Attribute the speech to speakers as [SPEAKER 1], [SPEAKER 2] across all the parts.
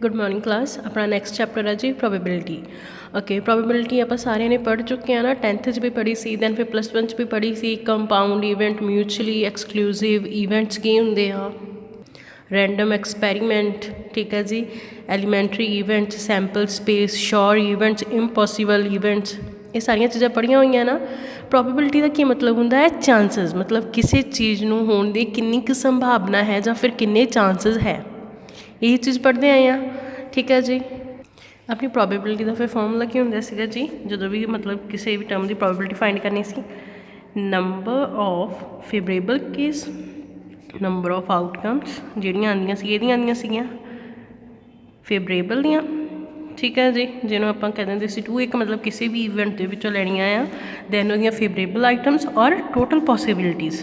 [SPEAKER 1] Good morning class. अपना next chapter है जी probability. Okay, probability आप सारे ने पढ़ चुके हैं ना, 10th भी पढ़ी सी, दैन फिर +1 भी पढ़ी सी। Compound event, mutually exclusive events की होंगे आ, रैंडम एक्सपैरीमेंट, ठीक है जी, elementary events, sample space, sure events, impossible events, ये सारिया चीज़ां पढ़िया हुई ना। प्रोबेबिलिटी का की मतलब होंदा है चांसिस, मतलब किसी चीज़ नूं होण दी किन्नी क संभावना है जां फिर किन्ने चांसिस है, यही चीज़ पढ़ते आए हैं। ठीक है जी। अपनी प्रोबेबिलिटी का फिर फॉर्मूला की होंदा सीगा जी, जो भी मतलब किसी भी टर्म की प्रोबेबिलिटी फाइंड करनी सी, number of favourable case, number of outcomes ਜਿਹੜੀਆਂ ਆਉਂਦੀਆਂ ਸੀ ਇਹਦੀਆਂ ਆਉਂਦੀਆਂ ਸੀਗੀਆਂ फेवरेबल ਦੀਆਂ। ठीक है जी, जिन्होंने ਆਪਾਂ ਕਹਿ ਦਿੰਦੇ ਸੀ ਟੂ, ਇੱਕ मतलब किसी भी इवेंट ਦੇ ਵਿੱਚੋਂ ਲੈਣੀਆਂ ਆ, ਦੈਨ ਉਹਦੀਆਂ फेवरेबल आइटम्स और total possibilities,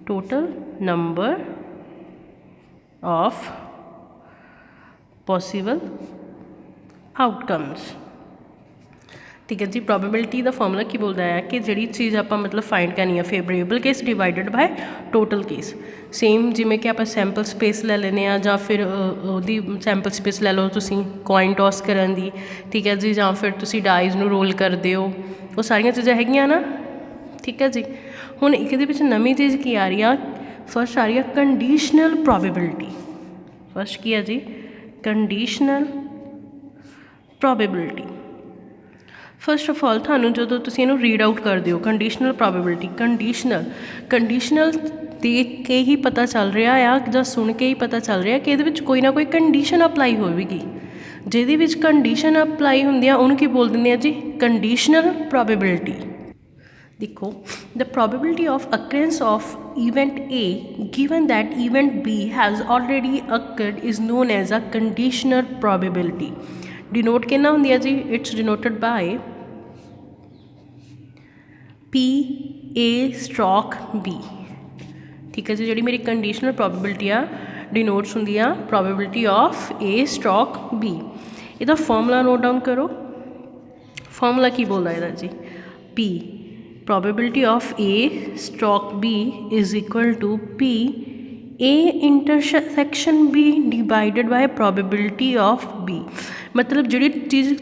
[SPEAKER 1] total number of possible outcomes. ठीक है जी। प्रोबेबिलिटी का फॉर्मूला की बोलता है कि जी चीज़ आप मतलब फाइंड करनी है favourable case divided by total case. Same जिमें कि आप सैंपल स्पेस ले लेने या फिर ओदी सैंपल स्पेस ले लो तुसी कॉइन टॉस करन दी, ठीक है जी, या फिर तुसी डाइज नू रोल करते हो, वो सारिया चीज़ां हैगियां ना। ठीक है जी। हुण एक नवीं चीज़ की आ रही है, फर्स्ट आ रही है कंडीशनल प्रोबेबिलिटी। फर्स्ट की है जी conditional probability. First of all थानू जो तुसी इहनूं रीड आउट करते हो कंडीशनल प्रोबेबिलिटी, कंडीशनल देख के ही पता चल रहा है या सुन के ही पता चल रहा है कि ये कोई ना कोई कंडीशन अप्लाई होगी, जिहदे विच कंडीशन अप्लाई होंदी है उहनूं की बोल दिंदे आ जी कंडीशनल प्रोबेबिलिटी। देखो, the probability of occurrence of event A given that event B has already occurred is known as a conditional probability. Denote कितना होंदी है जी, it's denoted by P A stroke B. ठीक है जी, जी मेरी कंडीशनल प्रोबेबिलिटी आ denotes होंदी आ probability of A stroke B. इसका फॉर्मूला नोट डाउन करो। फॉर्मूला की बोलता है जी, P probability of A stroke B is equal to P A intersection B divided by probability of B. मतलब जी चीज़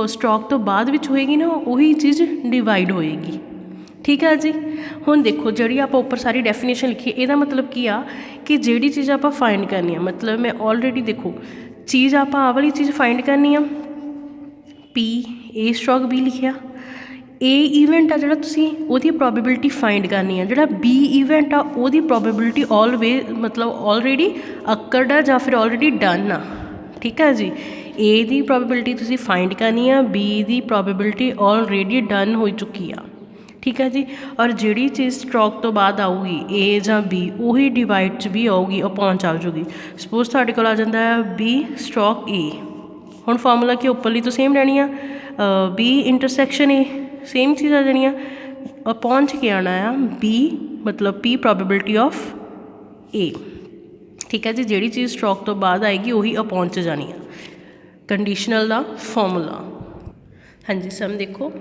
[SPEAKER 1] स्ट्रोक तो बाद विच होएगी ना, वही चीज़ डिवाइड होएगी। ठीक है जी। हुण देखो जी आप ऊपर सारी डेफिनेशन लिखी, यदा मतलब की आ कि जी चीज़ आप फाइंड करनी है, मतलब मैं ऑलरेडी देखो चीज़ आप आ वाली चीज़ फाइंड करनी है, पी ए स्ट्रोक बी लिखिया, ए ईवेंट आ जिहड़ा तुसीं ओहदी प्रोबेबिलिटी फाइंड करनी है, जिहड़ा बी ईवेंट आ ओहदी प्रोबेबिलिटी ऑलवेज मतलब ऑलरेडी अकर्ड आ या फिर ऑलरेडी डन आ। ठीक है जी। ए दी प्रोबेबिलिटी तुसीं फाइंड करनी है, be the probability already done हो चुकी आ। ठीक है जी। और जिहड़ी चीज़ स्ट्रोक तो बाद आऊगी ए या बी, उही डिवाइड च भी आऊगी, अपॉन च आ जाऊगी। सपोज तुहाडे कोल आ जांदा है बी स्ट्रोक ए, हुण फॉर्मूला की उपरली तो सेम रहनी है, बी इंटरसैक्शन ए, सेम चीज़ आ जानी है, अपॉन च क्या आना है बी मतलब पी प्रोबेबिलिटी ऑफ ए। ठीक है जी। जिहड़ी चीज़ स्ट्रोक तो बाद आएगी वही अपॉन च जानी है, कंडीशनल का फॉर्मूला। हाँ जी सम देखो,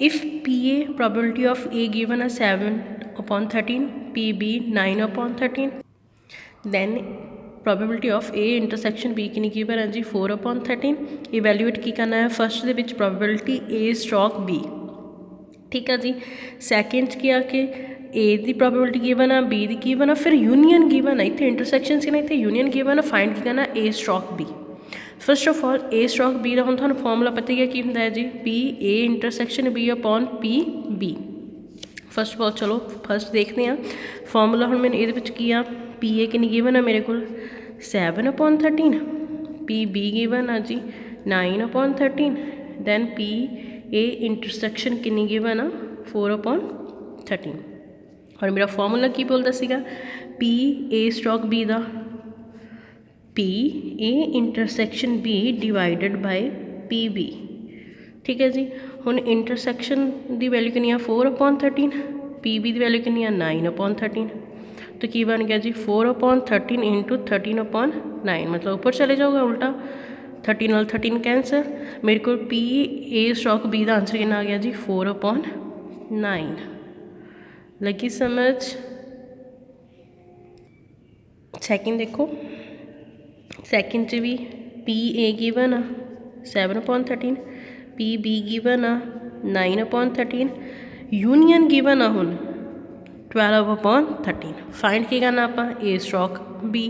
[SPEAKER 1] if P A probability of A given A 7/13, P B 9/13, then probability of A intersection B की गिवन है जी 4/13। इवैल्यूएट की करना है फस्ट दे विच प्रोबेबिलिटी ए स्ट्रोक बी। ठीक है जी। सैकेंड की आके ए की प्रोबेबिलिटी गिवन है, बी की गिवन है, फिर यूनीयन गिवन है, इतने इंटरसैक्शन से ना इतने यूनीयन गिवन है, फाइंड की करना A stroke B. First of all A stroke B का हम थानू फॉर्मूला पता ही है कि होंदा है जी, P A intersection B upon P B. First of all चलो फस्ट देखते हैं फॉर्मूला। हम मैंने ये की आ पी ए कितनी गिवन है मेरे को 7/13, पी बी गिवन है जी 9/13, दैन पी ए इंटरसैक्शन कितनी गिवन है 4/13। और मेरा फॉर्मूला की बोलता सीगा पी ए स्ट्रोक बी का P A intersection B divided by P B. ठीक है जी। हुण इंटरसैक्शन की वैल्यू कितनी है 4/13, पी बी की वैल्यू कितनी है 9/13, तो की बन गया जी 4/13 इंटू 13/9, मतलब ऊपर चले जाओगे उल्टा, 13 और 13 कैंसल, मेरे को पी ए स्ट्रोक बी का आंसर कितना आ गया जी 4/9। लगी समझ। सैकेंड देखो, सैकेंड च भी पी ए गिवन आ 7/13, पी बी गिवन आ 9/13, यूनीअन गिवन आ हुण 12/13। फाइंड की करना आपां ए स्ट्रोक बी।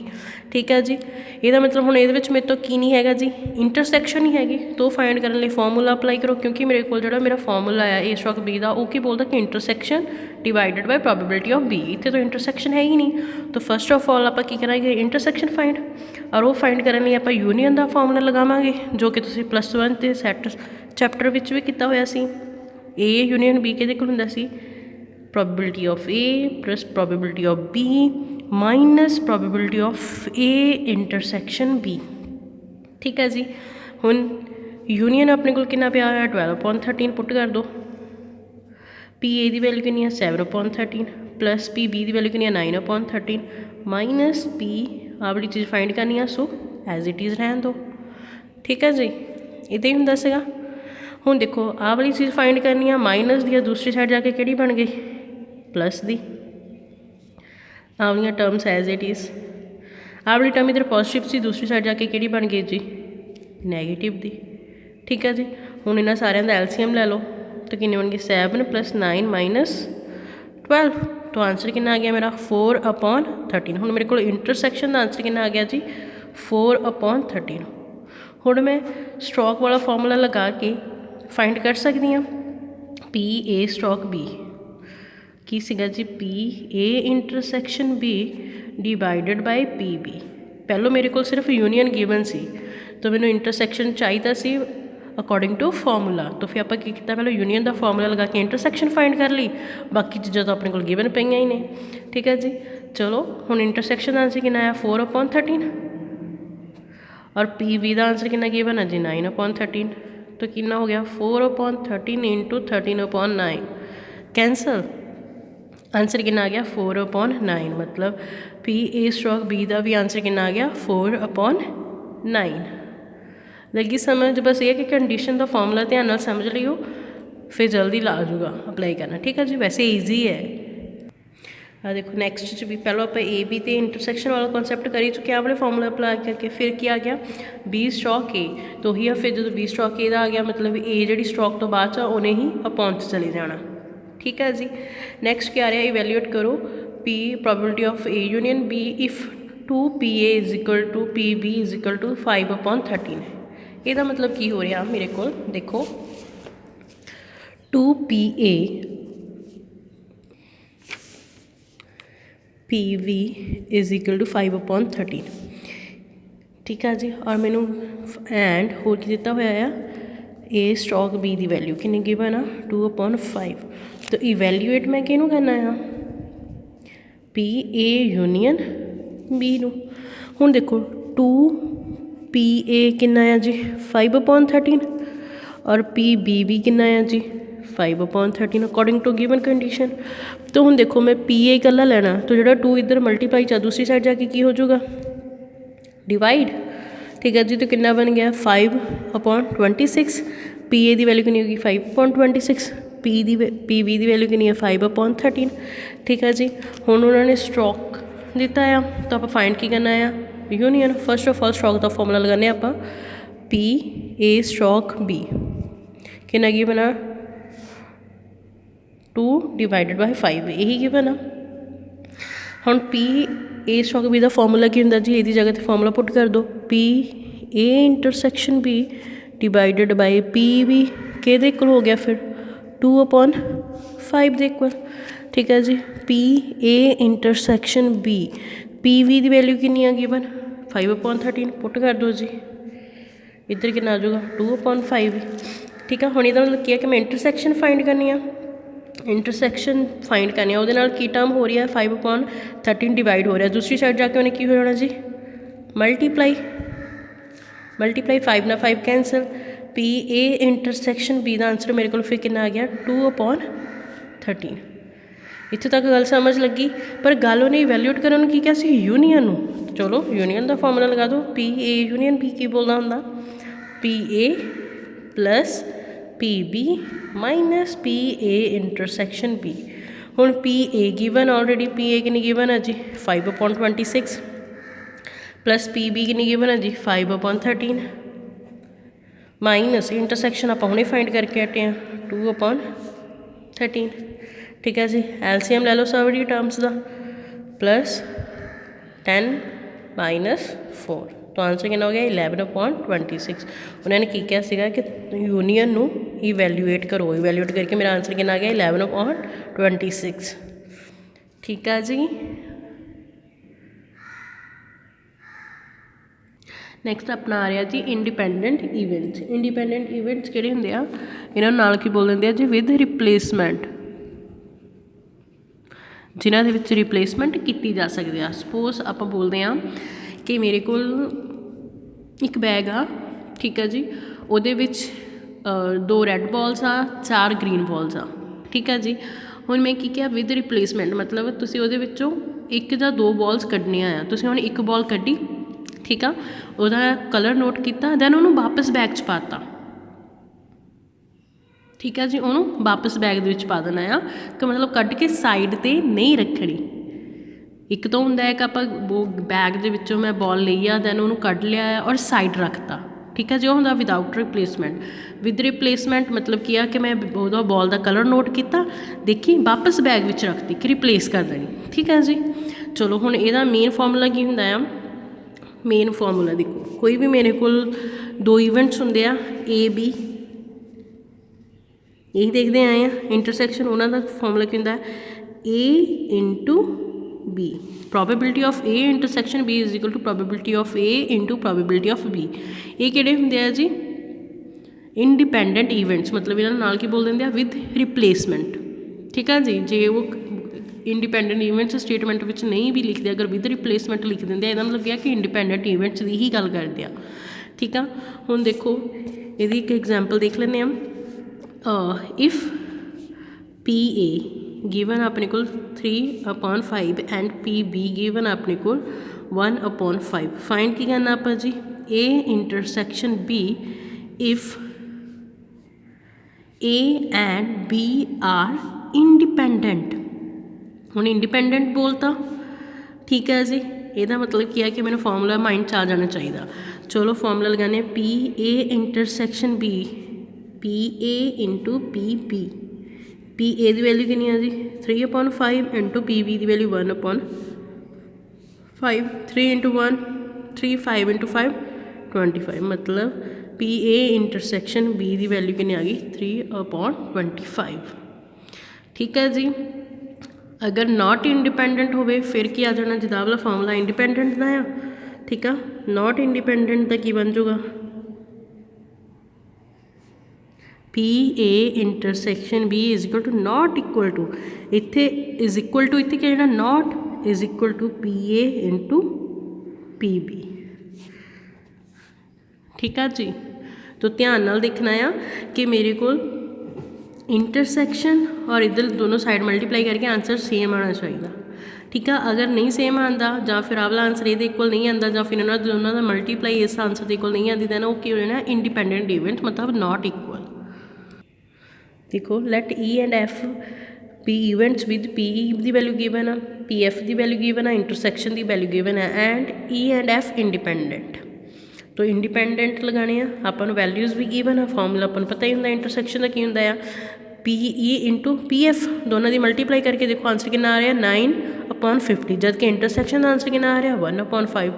[SPEAKER 1] ठीक है जी, ਇਹਦਾ मतलब ਹੁਣ ਇਹਦੇ ਵਿੱਚ ਮੇਰੇ ਤੋਂ ਕੀ ਨਹੀਂ ਹੈਗਾ ਜੀ, ਇੰਟਰਸੈਕਸ਼ਨ ਹੀ ਹੈਗੀ। तो फाइंड करने ਲਈ ਫਾਰਮੂਲਾ ਅਪਲਾਈ ਕਰੋ, क्योंकि मेरे को ਜਿਹੜਾ ਮੇਰਾ ਫਾਰਮੂਲਾ ਆ ए स्ट्रोक बी ਦਾ ਉਹ ਕੀ ਬੋਲਦਾ ਕਿ intersection divided by probability of B. इतने तो इंटरसैक्शन है ही नहीं, तो फस्ट ऑफ ऑल आप की करांगे इंटरसैक्शन फाइंड, और वो फाइंड करने लिए आप यूनीअन का फॉर्मूला लगावांगे जो कि तुसीं +1 ते सैट चैप्टर विच भी किया होया सी। ए यूनीअन बी किहदे कोल हुंदा सी, probability of A plus probability of B minus probability of A intersection B. ठीक है जी, हुण यूनीअन अपने कोल कितना पिया होया 12/13 पुट कर दो, पी ए की वैल्यू कितनी है 7/13 प्लस पी बी की वैल्यू कितनी है 9/13 माइनस पी आ वाली चीज़ फाइंड करनी है, सो एज इट इज़ रहन दो। ठीक है जी, इदा ही हुंदा सीगा। हुण देखो आ वाली चीज़ फाइंड करनी है, माइनस दी दूसरी साइड जाके किहड़ी बन गई प्लस दी, आ वाली टर्म्स एज इट इज़, आ वाली टर्म इधर पॉजिटिव सी, दूसरी साइड जाके किहड़ी बन गई जी नैगेटिव दी। ठीक है जी, हुण इन्हां सारियां दा एलसीएम लै लो, तो कितने बन गए 7 + 9 - 12, तो आंसर कितना आ गया मेरा 4/13। हुण मेरे को इंटरसैक्शन का आंसर कितना आ गया जी 4/13। हुण मैं स्ट्रोक वाला फॉर्मूला लगा के फाइंड कर सकती हाँ पी ए स्ट्रोक बी की सीगा जी, P A intersection B divided by P B. पहलों मेरे को सिर्फ यूनीअन गिवन सी, तो मैंने इंटरसैक्शन चाहिए सी अकॉर्डिंग टू फॉर्मूला, तो फिर आप पहले यूनीअन का फॉर्मूला लगा के इंटरसैक्शन फाइंड कर ली, बाकी चीज़ा तो अपने को गिवन पईयां ही ने। ठीक है जी, चलो हुण इंटरसैक्शन का आंसर कितना आया 4/13, और पी बी का आंसर कितना गिवन है जी 9/13, तो कितना हो गया 4/13 × 13/9 कैंसल, आंसर कितना आ गया 4/9। मतलब पी ए स्ट्रोक बी का भी आंसर कितना आ गया 4/9। लगी समझ, बस ये कि कंडीशन का फॉर्मूला ध्यान नाल समझ लियो, फिर जल्दी ला जूगा अप्लाई करना। ठीक है जी, वैसे ईजी है। आ देखो नैक्सट च भी पहलों आप ए बी तो इंटरसैक्शन वाला कॉन्सैप्ट करी चुके हैं, वाले फॉर्मूला अप्लाई करके, फिर क्या आ गया बी स्ट्रोक ए, तो ही फिर जो बी स्ट्रोक ए आ गया मतलब ए जी स्ट्रोक तो बाद उन्हें ही अपॉन चले जाना। ठीक है जी, नैक्सट क्या आ रहा है, इवैल्यूएट करो P probability of A union B if 2PA = PB = 5/13। ਇਹਦਾ मतलब की हो रहा मेरे को, देखो 2PA PB = 5/13। ठीक है जी, और मैनू एंड होर की दिता होया आ ए स्ट्रोक बी की वैल्यू कितनी गिवन आ 2/5, तो इवैल्यूएट मैं किहनूं करना है पी ए यूनीअन बी नूं। हुण देखो 2PA कितना है जी 5/13, और PB कितना है जी 5/13 अकॉर्डिंग टू गिवन कंडीशन। तो हुण देखो मैं PA कला लेना, तो जो 2 इधर मल्टीप्लाई चा दूसरी साइड जाके की हो जाएगा डिवाइड। ठीक है जी, तो कितना बन गया 5/26। PA की वैल्यू कितनी होगी 5/26, PB की वैल्यू कितनी है 5/13। ठीक है जी, हुण उन्होंने स्ट्रोक दिता है, तो आप फाइंड की करना है union. First of all stroke का फॉर्मूला लगाने आप पी ए स्ट्रोक बी कितना की बना 2 / 5, यही की बना। हम पी ए स्ट्रोक बी का फॉर्मूला की होंगे जी, यदि जगह फॉर्मूला पुट कर दो P A intersection B divided by P B के हो गया फिर 2/5 दे इक्वल। ठीक है जी, P A intersection B P B की वैल्यू कितनी है गिवन 5/13 पुट कर दो जी, इधर कितना आ जाएगा 2/5। ठीक है, हुण इहदा मतलब क्या कि मैं इंटरसैक्शन फाइंड करनी है, इंटरसैक्शन फाइंड करनी है, उहदे नाल की टर्म हो रही है 5/13 डिवाइड हो रहा है, दूसरी साइड जाके उन्हें की हो जाना जी मल्टीप्लाई 5 ना 5 cancel. P A intersection B का आंसर मेरे को फिर कितना आ गया 2/13। इत्थे तक गल समझ लगी, पर गल उन्हें इवैल्यूएट करने की क्या सी यूनीअन नूं। चलो यूनीअन का फॉर्मूला लगा दो पी ए यूनीअन बी की बोलना होंदा P A plus P B minus P A intersection B. हुण P A given already P A कितनी गिवन है जी 5/26, प्लस पी बी कितनी गिवन है जी 5/13 माइनस इंटरसैक्शन आप हुणे फाइंड करके हटे हैं 2/13 ठीक है जी। एलसीएम ले लो सारी टर्म्स का प्लस 10 माइनस 4 तो आंसर कितना हो गया 11/26। उन्होंने की क्या सीगा कि यूनियन नू इवैल्यूएट करो, इवैल्यूएट करके मेरा आंसर कितना आ गया 11/26। ठीक है जी। नैक्सट अपना आ रहा जी इंडिपेंडेंट ईवेंट्स। इंडिपेंडेंट ईवेंट्स किहड़े हुंदे आ, इन्हां नूं नाल की बोल दिंदे आ जी विद रिप्लेसमेंट, जिन्हां दे विच रिप्लेसमेंट की जा सकती है। सपोज आप बोलते हैं कि मेरे को एक बैग आ, ठीक है जी, उहदे विच 2 रैड बॉल्स आ 4 ग्रीन बॉल्स आ, ठीक है जी। हुण मैं की किया विद रिप्लेसमेंट मतलब तुसीं उहदे विचों 1 जां 2 बॉल्स कड्ढणियां आ, तुसीं हुण 1 बॉल कड्ढी, ठीक है, उहदा कलर नोट किया दैन उन्होंने वापस बैग च पाता, ठीक है जी, उन्होंने वापस बैग दे विच पा देना आ कि मतलब कढ़ के साइड ते नहीं रखनी। एक तो हुंदा है कि आप बैग दे विचों मैं बॉल लई आ दैन उन्होंने कढ़ लिया और साइड रखता, ठीक है जी, वो हुंदा विदाउट रिप्लेसमेंट। विद रिप्लेसमेंट मतलब की कि मैं उहदा बॉल का कलर नोट किया, देखी वापस बैग विच रखती कि रिप्लेस कर देनी, ठीक है जी। चलो हुण इहदा मेन फॉर्मूला की हुंदा है, मेन फॉर्मूला देखो कोई भी मेरे को 2 ईवेंट्स होंगे आ ए बी, यही देखते आए हैं इंटरसैक्शन, उन्होंने फॉर्मूला की होंगे A into B, probability of A intersection B is equal to probability of A into probability of B. ये किहड़े होंगे आ जी इंडिपेंडेंट ईवेंट्स, मतलब इन्होंने नाल की बोल देंगे विद रिप्लेसमेंट, ठीक है जी। जे वो इंडिपेंडेंट ईवेंट्स स्टेटमेंट में नहीं भी लिखते, अगर विद रिप्लेसमेंट लिख देंगे इसका मतलब क्या कि इंडिपेंडेंट ईवेंट्स की ही गल करते हैं, ठीक है। हुण देखो यदि एक एग्जाम्पल देख लें हम, इफ पी ए गिवन अपने को 3/5 एंड पी बी गिवन अपने को 1/5, फाइंड की करना आप जी A intersection B if A and B are independent. हुण इंडिपेंडेंट बोलता, ठीक है जी, ਇਹਦਾ मतलब क्या है कि मैंने फॉर्मूला माइंड च आ जाना चाहिए। चलो फॉर्मूला लगाने P A intersection B, P A into P B, P A की वैल्यू कितनी है जी 3/5 इंटू पी बी की वैल्यू 1/5, 3 इंटू 1 3, 5 इंटू 5 25, मतलब पी ए इंटरसैक्शन बी की वैल्यू कितनी आ गई 3/25, ठीक है जी। अगर नॉट इंडिपेंडेंट हो फिर की आ जाना जिदा वाला फॉर्मूला इंडिपेंडेंट का है, ठीक है, नॉट इंडिपेंडेंट का की बन जाऊगा P A intersection B is equal to not equal to, इत्थे इज इक्वल टू इत्थे क्या not is equal to P A into P B, ठीक है जी। तो ध्यान नाल देखना है कि मेरे को इंटरसैक्शन और इधर दोनों साइड मल्टीप्लाई करके आंसर सेम आना चाहिए, ठीक है। अगर नहीं सेम आता या फिर आवला आंसर ये इक्वल नहीं आता या फिर इन्होंने दोनों का मल्टीप्लाई इस आंसर के इक्वल नहीं आती दैन वो की होना इंडिपेंडेंट ईवेंट मतलब नॉट इक्वल। देखो let E and F be events with P की वैल्यू गिवन है, पी एफ की वैल्यू गिवन है, इंटरसैक्शन की वैल्यू गिवन है and E and F independent. तो इंडिपेंडेंट लगाने अपन वैल्यूज़ भी गिवन है, फॉर्मूला अपन पता ही होंगे इंटरसैक्शन का की होंगे P E into P F, दोनों की मल्टीप्लाई करके देखो आंसर कितना आ रहा 9/50, जबकि इंटरसैक्शन का आंसर कितना आ रहा 1/5,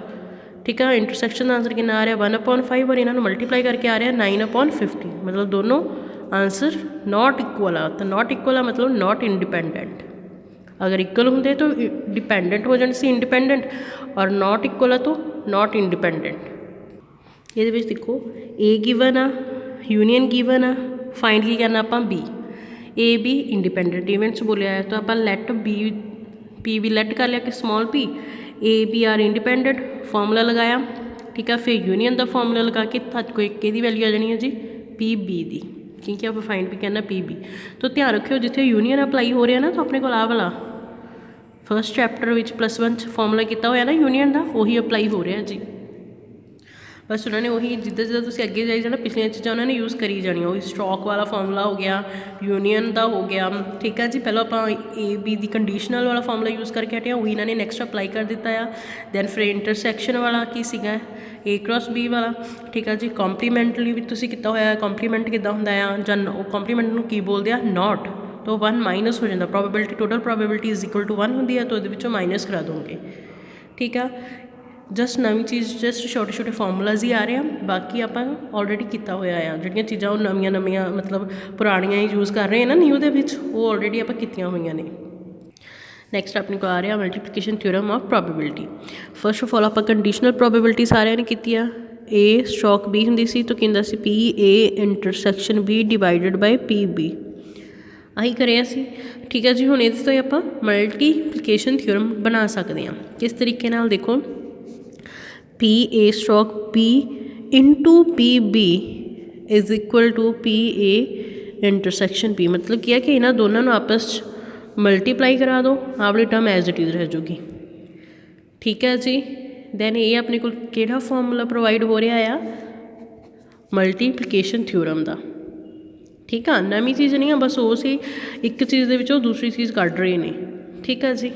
[SPEAKER 1] ठीक है। इंटरसैक्शन का आंसर कितना आ रहा 1/5 और इन्होंने मल्टीप्लाई करके आ रहा 9/50, मतलब दोनों आंसर नॉट इक्वल आ, तो नॉट इक्वल आ मतलब नॉट इंडिपेंडेंट। अगर इक्वल होंगे तो डिपेंडेंट हो जाने से इंडिपेंडेंट और नॉट इक्वल है तो नॉट इंडिपेंडेंट। ये देखो ए गिवन आ यूनियन गिवन आ, फाइंड की करना आप B, A B independent events बोलिया है तो आप लैट बी पी भी लैट कर लिया कि small P A B are independent, formula लगाया, ठीक है। फिर यूनियन का फॉर्मूला लगा के को एक की वैल्यू आ जानी है जी पी बी की, क्योंकि आप फाइंड भी करना पी बी। तो ध्यान रखियो जिथे यूनियन अप्लाई हो रहा ना तो अपने को आ वाला फर्स्ट चैप्टर में +1 फॉर्मूला किया हुआ ना यूनियन का, वही अप्लाई हो रहा जी। बस उन्होंने वही जिद्दां जिद्दां तुसीं अगे जाई जाना पिछलियां चीज़ां उन्होंने यूज़ करी जानियां वही स्टॉक वाला फॉर्मूला हो गया यूनीअन का हो गया ठीक है जी पहले आप ए बी दी कंडीशनल वाला फॉर्मूला यूज़ करके हटे वही इन्होंने नैक्सट अप्लाई कर दिता है दैन फिर इंटरसैक्शन वाला की सीगा ए क्रॉस बी वाला ठीक है जी कॉम्पलीमेंटली भी तुसीं किता होया कॉम्पलीमेंट किद्दां हुंदा आ जां कॉम्पलीमेंट नूं की बोलदे आ नॉट तो 1 माइनस हो जाता probability total probability is equal to 1 होंदी है तो ये माइनस करा दोगे ठीक है जस्ट नवी चीज़ जस्ट छोटे छोटे फॉर्मूलाज ही आ रहे हैं बाकी आप ऑलरेडी किया होया आ जिहड़ियां चीज़ां नवीं नवीं मतलब पुरानियां ही यूज़ कर रहे हैं ना न्यू दे विच वो ऑलरेडी आप कीतियां होईयां ने नैक्सट अपने को आ रहा multiplication theorem of probability first of all आप कंडीशनल प्रोबेबिलिटी सारे ने की ए स्ट्रोक बी होंदी सी तो कहता सी P A intersection B divided by P B आही करिया सी ठीक है जी हुण इहदे तो आप मल्टीप्लीकेशन थ्योरम बना सकते हैं किस तरीके नाल देखो P A stroke B into P B is equal to P A intersection B मतलब क्या कि इन्होंने दोनों आपस मल्टीप्लाई करा दो आपकी टर्म एज इट इज़ रह जूगी ठीक है जी दैन ये अपने को केड़ा फॉर्मूला प्रोवाइड हो रहा है मल्टीप्लीकेशन थ्योरम का ठीक है नवी चीज़ नहीं है बस वो सी एक चीज़ के विचों दूसरी चीज़ कढ़ रहे हैं ठीक है जी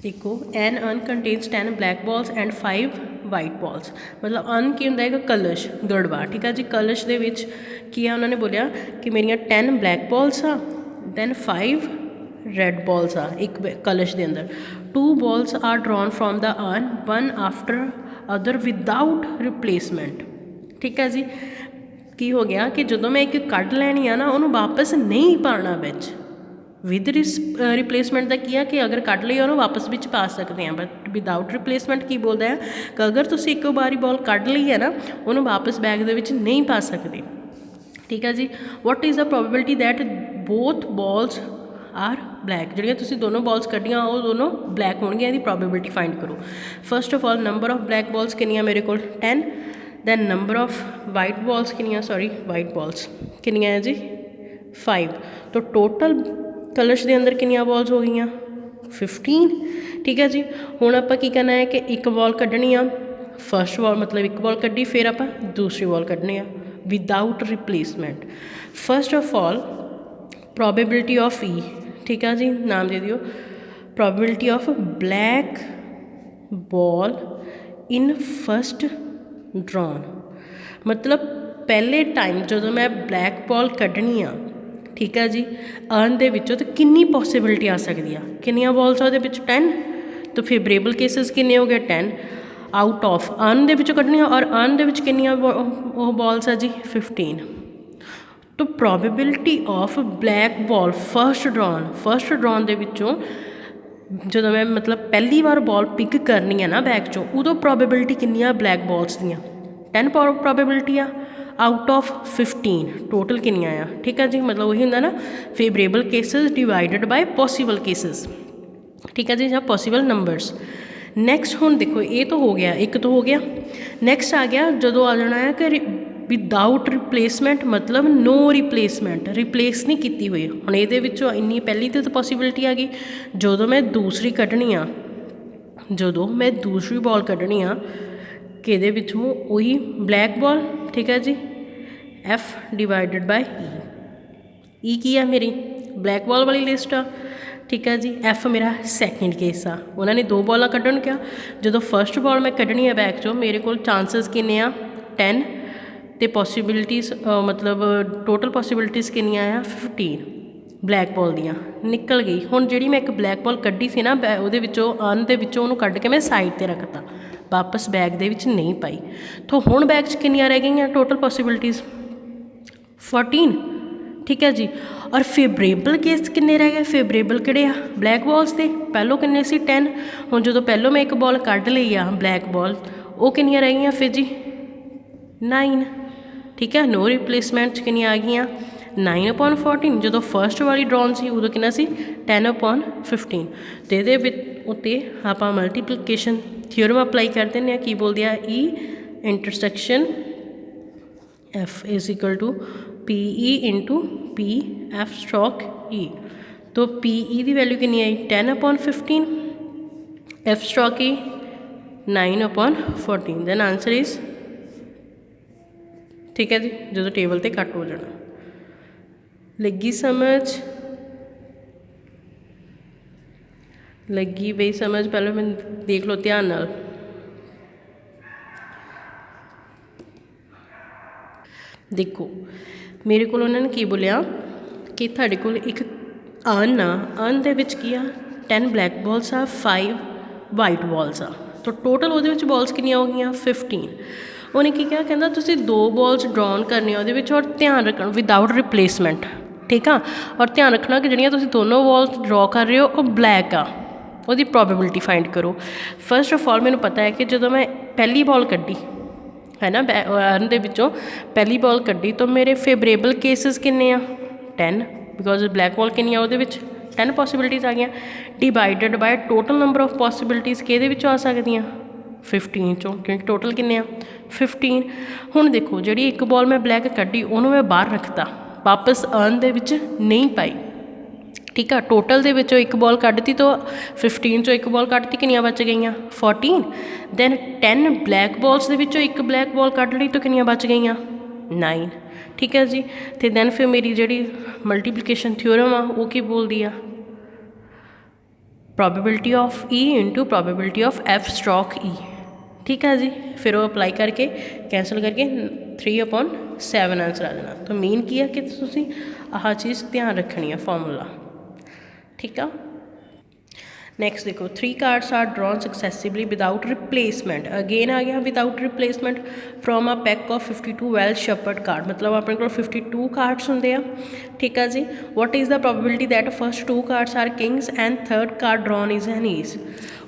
[SPEAKER 1] देखो an urn contains 10 black balls and 5 white balls मतलब अर्न की होंदा है कलश गड़बा ठीक है जी कलश दे विच की उन्होंने बोलिया कि मेरिया 10 ब्लैक बॉल्स आ दैन 5 रेड बॉल्स आ एक कलश के अंदर 2 balls are drawn from the urn one after other without replacement ठीक है जी की हो गया कि जो मैं एक कढ़ लैनी आ ना उन्होंने वापस नहीं पाना बिच विद रिप्लेसमेंट का की है कि अगर कढ़ ਲਈ ਉਹਨੂੰ वापस ਵਿੱਚ पा सकते हैं बट विदाउट रिप्लेसमेंट की बोलता है कि अगर तुम एक बारी बॉल कढ़ ਲਈ है ना उन्होंने वापस बैग ਦੇ ਵਿੱਚ नहीं पा सकते ठीक है जी what is the probability that both balls are black ਜਿਹੜੀਆਂ ਤੁਸੀਂ दोनों बॉल्स ਕੱਢੀਆਂ ਉਹ दोनों ब्लैक ਹੋਣਗੀਆਂ ਇਹਦੀ प्रोबेबिलिटी फाइंड करो first of all number of black balls किनिया मेरे को 10 then number of white balls किनिया सॉरी वाइट बॉल्स किनिया है जी 5 तो टोटल कलश के अंदर किनिया बॉल्स हो गई 15 ठीक है जी हुण आपां की करना है कि एक बॉल कड्ढनी आ फर्स्ट बॉल मतलब एक बॉल कड्ढी फिर आपां दूसरी बॉल कड्ढनी आ without replacement first of all probability of E ठीक है जी नाम दे दियो probability of black ball in first drawn मतलब पहले टाइम जो मैं ब्लैक बॉल कड्ढनी आ ठीक है जी अर्न दे विचों तो कितनी पॉसिबिलिटी आ सकती है कितनियां बॉल्स आ 10 तो फेवरेबल केसेस किन्ने हो गए 10 आउट ऑफ अर्न दे विचों कड्ढनियां और अर्न दे विच कितनियां बॉल्स है जी 15 तो probability of black ball first drawn दे विचों जो मैं मतलब पहली बार बॉल पिक करनी है ना बैग चो उदों प्रोबेबिलिटी कितनियां ब्लैक बॉल्स दियां 10 प्रोबेबिलिटी आ आउट ऑफ 15 टोटल किनिया आ ठीक है जी मतलब वही होंगे ना favourable cases divided by possible cases ठीक है जी या पॉसिबल नंबरस नैक्सट हुण देखो ये तो हो गया एक तो हो गया नैक्सट आ गया जो आ जाना है कि विदाउट रिप्लेसमेंट मतलब नो रिप्लेसमेंट रिप्लेस नहीं की हुई हुण ये इन्नी पहली तो पॉसिबिलिटी आ गई जो मैं दूसरी कड्ढनी आ जो मैं दूसरी बॉल कड्ढनी आ कि वही ब्लैक बॉल ठीक है जी एफ डिवाइडेड बाय ई की है मेरी ब्लैक बॉल वाली लिस्ट आ ठीक है जी एफ मेरा सैकेंड केस आ उन्होंने 2 बॉलां कड्ढन क्या जो फर्स्ट बॉल मैं कड्ढनी है बैग चो मेरे को चांसिस किन्ने आ 10 तो पॉसिबिलिटीज़ मतलब टोटल पॉसिबिलिटीज़ किन्नियां आ 15 ब्लैक बॉल दियाँ निकल गई हुण जिहड़ी मैं एक ब्लैक बॉल कड्ढी सी ना उहदे विचों अर्न दे विचों उहनूं कड्ढ के मैं साइड ते रखता वापस बैग दे विच नहीं पाई तो हुण बैग च किन्नियां रह गई टोटल पॉसिबिलिटीज़ 14 ठीक है जी और फेवरेबल केस किन्ने रह गए फेवरेबल किहड़े आ ब्लैक बॉल्स दे पहलों किन्ने सी 10 हुण जो पहलों मैं एक बॉल कड्ढ लई आ ब्लैक बॉल वो किन्नियां रह गई फिर जी 9 ठीक है नो रिप्लेसमेंट किन्नियां आ गई 9/14 जो फर्स्ट वाली ड्रॉन सी उदों कितना सी 10/15 तो ये उत्ते आप मल्टीप्लीकेशन थ्योरम अप्लाई कर दें की बोलते हैं E intersection F is equal to P E into P F stroke E तो पी ई की वैल्यू कितनी आई 10/15 F stroke E 9/14 then answer is ठीक है जी, जो टेबल ते कट हो जाना। लगी समझ? लगी बई समझ? पहले मैं देख लो ध्यान नाल। देखो मेरे को उन्होंने की बोलिया कि तुहाडे कोल एक अर्न आ, अर्न दे विच की आ 10 ब्लैक बॉल्स आ, 5 वाइट बॉल्स आ, तो टोटल वो बॉल्स कितनियां हो गई 15। उन्हें की कहा, कहता तुसीं 2 बॉल्स ड्रॉन करने और ध्यान रखना विदाउट रिप्लेसमेंट, ठीक आ, और ध्यान रखना कि जिहड़ियां तुसीं दोनों बॉल्स ड्रॉ कर रहे हो वो ब्लैक आ, वो प्रोबेबिलिटी फाइंड करो। फर्स्ट ऑफ ऑल मैंने पता है कि जो मैं पहली बॉल कड्डी है ना अर्न दे विचों पहली बॉल कड्डी, तो मेरे फेवरेबल केसिस किन्ने आ 10, बिकॉज ब्लैक बॉल किन्नी आ 10 पॉसिबिलिटीज़ आ गई, divided by total number of possibilities कि आ सकदियाँ 15 चों, क्योंकि टोटल किन्ने आ 15। हुण देखो जी एक बॉल मैं ब्लैक कड्डी उन्होंने मैं बाहर रखता, वापस अर्न दे विच नहीं पाई, ठीक है। टोटल दे विचों एक बॉल कड्ढती तो 15 चो एक बॉल कड्ढती, कितनियां बच गई 14। दैन 10 ब्लैक बॉल्स दे विचों एक ब्लैक बॉल कड्ढ ली तो कितनियां बच गई 9, ठीक है जी। तो दैन फिर मेरी जी मल्टीप्लीकेशन थ्योरम आ वो की बोलती आ probability of E into probability of F stroke E, ठीक है जी। फिर वो अप्लाई करके कैंसल करके 3/7 आंसर आ जाना। तो मेन की है कि तुसीं आह चीज़ ध्यान रखनी है फॉर्मूला, ठीक है। नैक्सट देखो 3 cards are drawn successively without replacement, again आ गया without replacement from a pack of 52 well shuffled card, मतलब अपने को 52 कार्ड्स होंगे आ, ठीक है जी। What is the probability that first 2 cards are kings and third card drawn is an ace.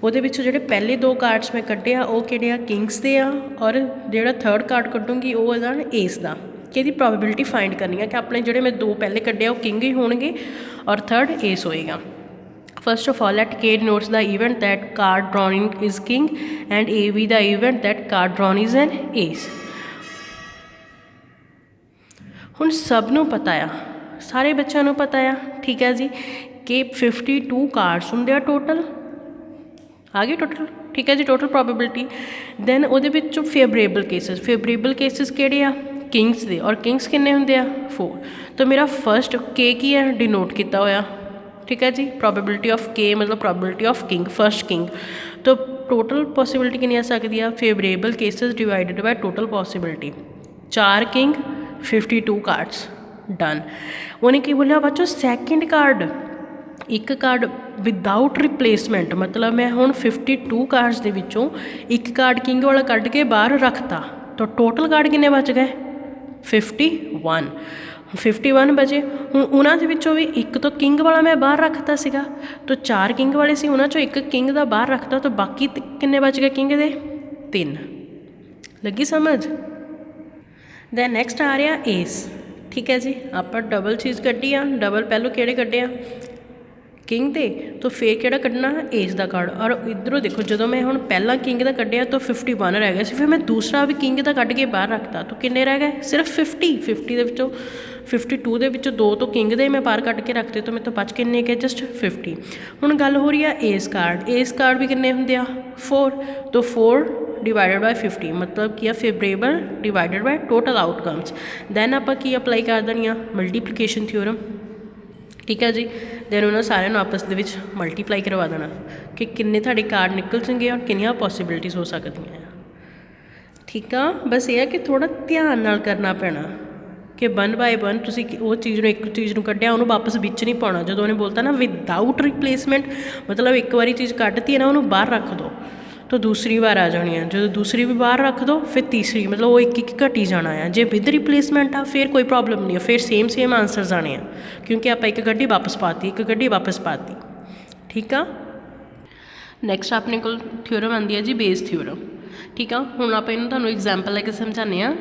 [SPEAKER 1] ਉਹਦੇ ਵਿੱਚੋਂ ਜਿਹੜੇ ਪਹਿਲੇ 2 कार्ड्स मैं ਕੱਢੇ ਆ ਉਹ ਕਿਹੜੇ ਆ ਕਿੰਗਸ ਦੇ ਆ, ਔਰ ਜਿਹੜਾ ਥਰਡ ਕਾਰਡ ਕੱਢੂੰਗੀ ਉਹ ਇਹਦਾ ਏਸ ਦਾ, कि ਇਹਦੀ ਪ੍ਰੋਬੇबिलिटी फाइंड करनी है कि अपने ਜਿਹੜੇ मैं 2 पहले ਕੱਢੇ ਆ ਉਹ किंग ही होणगे और थर्ड एस होएगा। First of all, let K denotes the event that card drawn is king and A be the event that card drawn is an ace। हुण सब नूं पता आ, सारे बच्चों नूं पता आ, ठीक है जी, कि 52 कार्ड्स होंदे आ टोटल, आ गए टोटल, ठीक है जी। टोटल प्रोबेबिलिटी दैन उहदे विचों फेवरेबल केसिस किहड़े आ किंग्स दे, और किंग्स किन्ने होंदे आ 4। तो मेरा फर्स्ट के की है डिनोट किया होया, ठीक है जी। प्रोबेबिलिटी ऑफ के मतलब probability of king, first king. तो टोटल पॉसिबिलिटी कितनी आ सकती है favourable cases divided by total possibility, 4 king 52 cards done. उन्हें की बोलिया बच्चों सैकेंड कार्ड, एक कार्ड विदाउट रिप्लेसमेंट, मतलब मैं हुण 52 कार्ड्स दे विचों एक कार्ड किंग वाला कढ़ के बाहर रखता, तो टोटल कार्ड किन्ने बच गए 51 बचे। हुण उन्हां दे विचों भी एक तो किंग वाला मैं बाहर रखता सीगा, तो 4 किंग वाले सी, उन्हां चों एक किंग दा बाहर रखता, तो बाकी किन्ने बच गए किंग दे 3। लगी समझ? दैन नैक्सट आ रहा एस, ठीक है जी। आप डबल चीज़ कड्डी आ, डबल पहलों किहड़े कड्डे आ किंग दे, तो फिर किहड़ा कड्ढना एस का कार्ड। और इधरों देखो जो मैं हुण पहला किंग का कड्ढिया तो 51 रह गया, फिर मैं दूसरा भी किंग का कढ़ के बाहर रखता, तो किन्ने रह गए सिर्फ 50 दे विचों 52 दे विचों 2 तो किंग दे मैं बाहर कढ़ के रखते, तो मैं तो बच किन्ने गए जस्ट 50। हुण गल हो रही है एस कार्ड भी किन्ने हुंदे आ 4, तो 4 डिवाइडेड बाय 50 मतलब कि favourable divided by total outcomes. Then आप की अप्लाई कर देनी मल्टीप्लीकेशन थ्योरम, ठीक है जी। दैन उन्होंने सारे आपस के मल्टीप्लाई करवा देना कि किन्ने थोड़े कार्ड निकल जाएंगे और किनिया पॉसिबिलिटीज़ हो सकती हैं, ठीक है। बस ये है कि थोड़ा ध्यान नाल करना पैना कि 1 बाय 1 तुसी वो चीज़ एक चीज़ को कढ़िया उन्होंने वापस बिच नहीं पाना। जो उन्हें बोलता ना विदाउट रिप्लेसमेंट, मतलब एक बारी चीज़ कढ़ती है ना उन्होंने बाहर रख दो, तो दूसरी बार आ जानी है, जो दूसरी भी बाहर रख दो फिर तीसरी, मतलब वो एक घटी जाना है। जो विद रिप्लेसमेंट आ फिर कोई प्रॉब्लम नहीं है, फिर सेम आंसर आने हैं, क्योंकि आप एक गड्डी वापस पाती, एक गड्डी वापस पाती, ठीक है। नैक्सट अपने को थ्योरम आती है जी बेस थ्योरम, ठीक है। हुण आप इन्हूं तुहानूं एग्जाम्पल लैके समझाने हैं,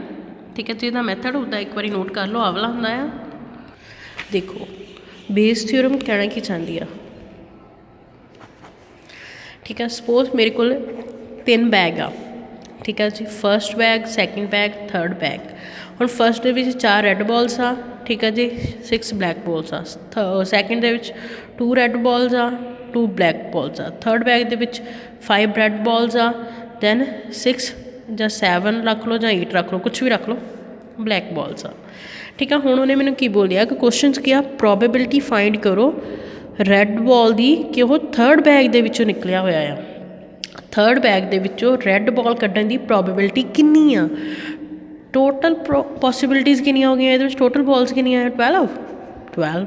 [SPEAKER 1] ठीक है। तो इसका मैथड होता है एक बार नोट कर लो, आवला होंदा है। देखो बेस थ्योरम कहना की चाहती है, ठीक है। सपोज मेरे को 3 बैग आ, ठीक है जी। First bag, second bag, third bag. हुण फर्स्ट दे विच 4 रैड बॉल्स आ, ठीक है जी, 6 ब्लैक बॉल्स आ। सैकेंड दे विच 2 रैड बॉल्स आ, 2 ब्लैक बॉल्स आ। थर्ड बैग दे विच 5 रैड बॉल्स आ, दैन 6 ਜਾਂ 7 रख लो ਜਾਂ 8 रख लो, कुछ भी रख लो, ब्लैक बॉल्स आ। ठीक है, हुण उन्हें मैनूं की बोलिया कि क्वेश्चन च क्या प्रोबेबिलिटी फाइंड करो रैड बॉल दी कि वो थर्ड बैग दे विचों निकलिया होया आ। थर्ड बैग दे विचों रैड बॉल कड्ढण दी प्रोबेबिलिटी कितनी आ। टोटल पॉसिबिलिटीज़ कितनियां हो गई ये टोटल बॉल्स कितनियां है 12।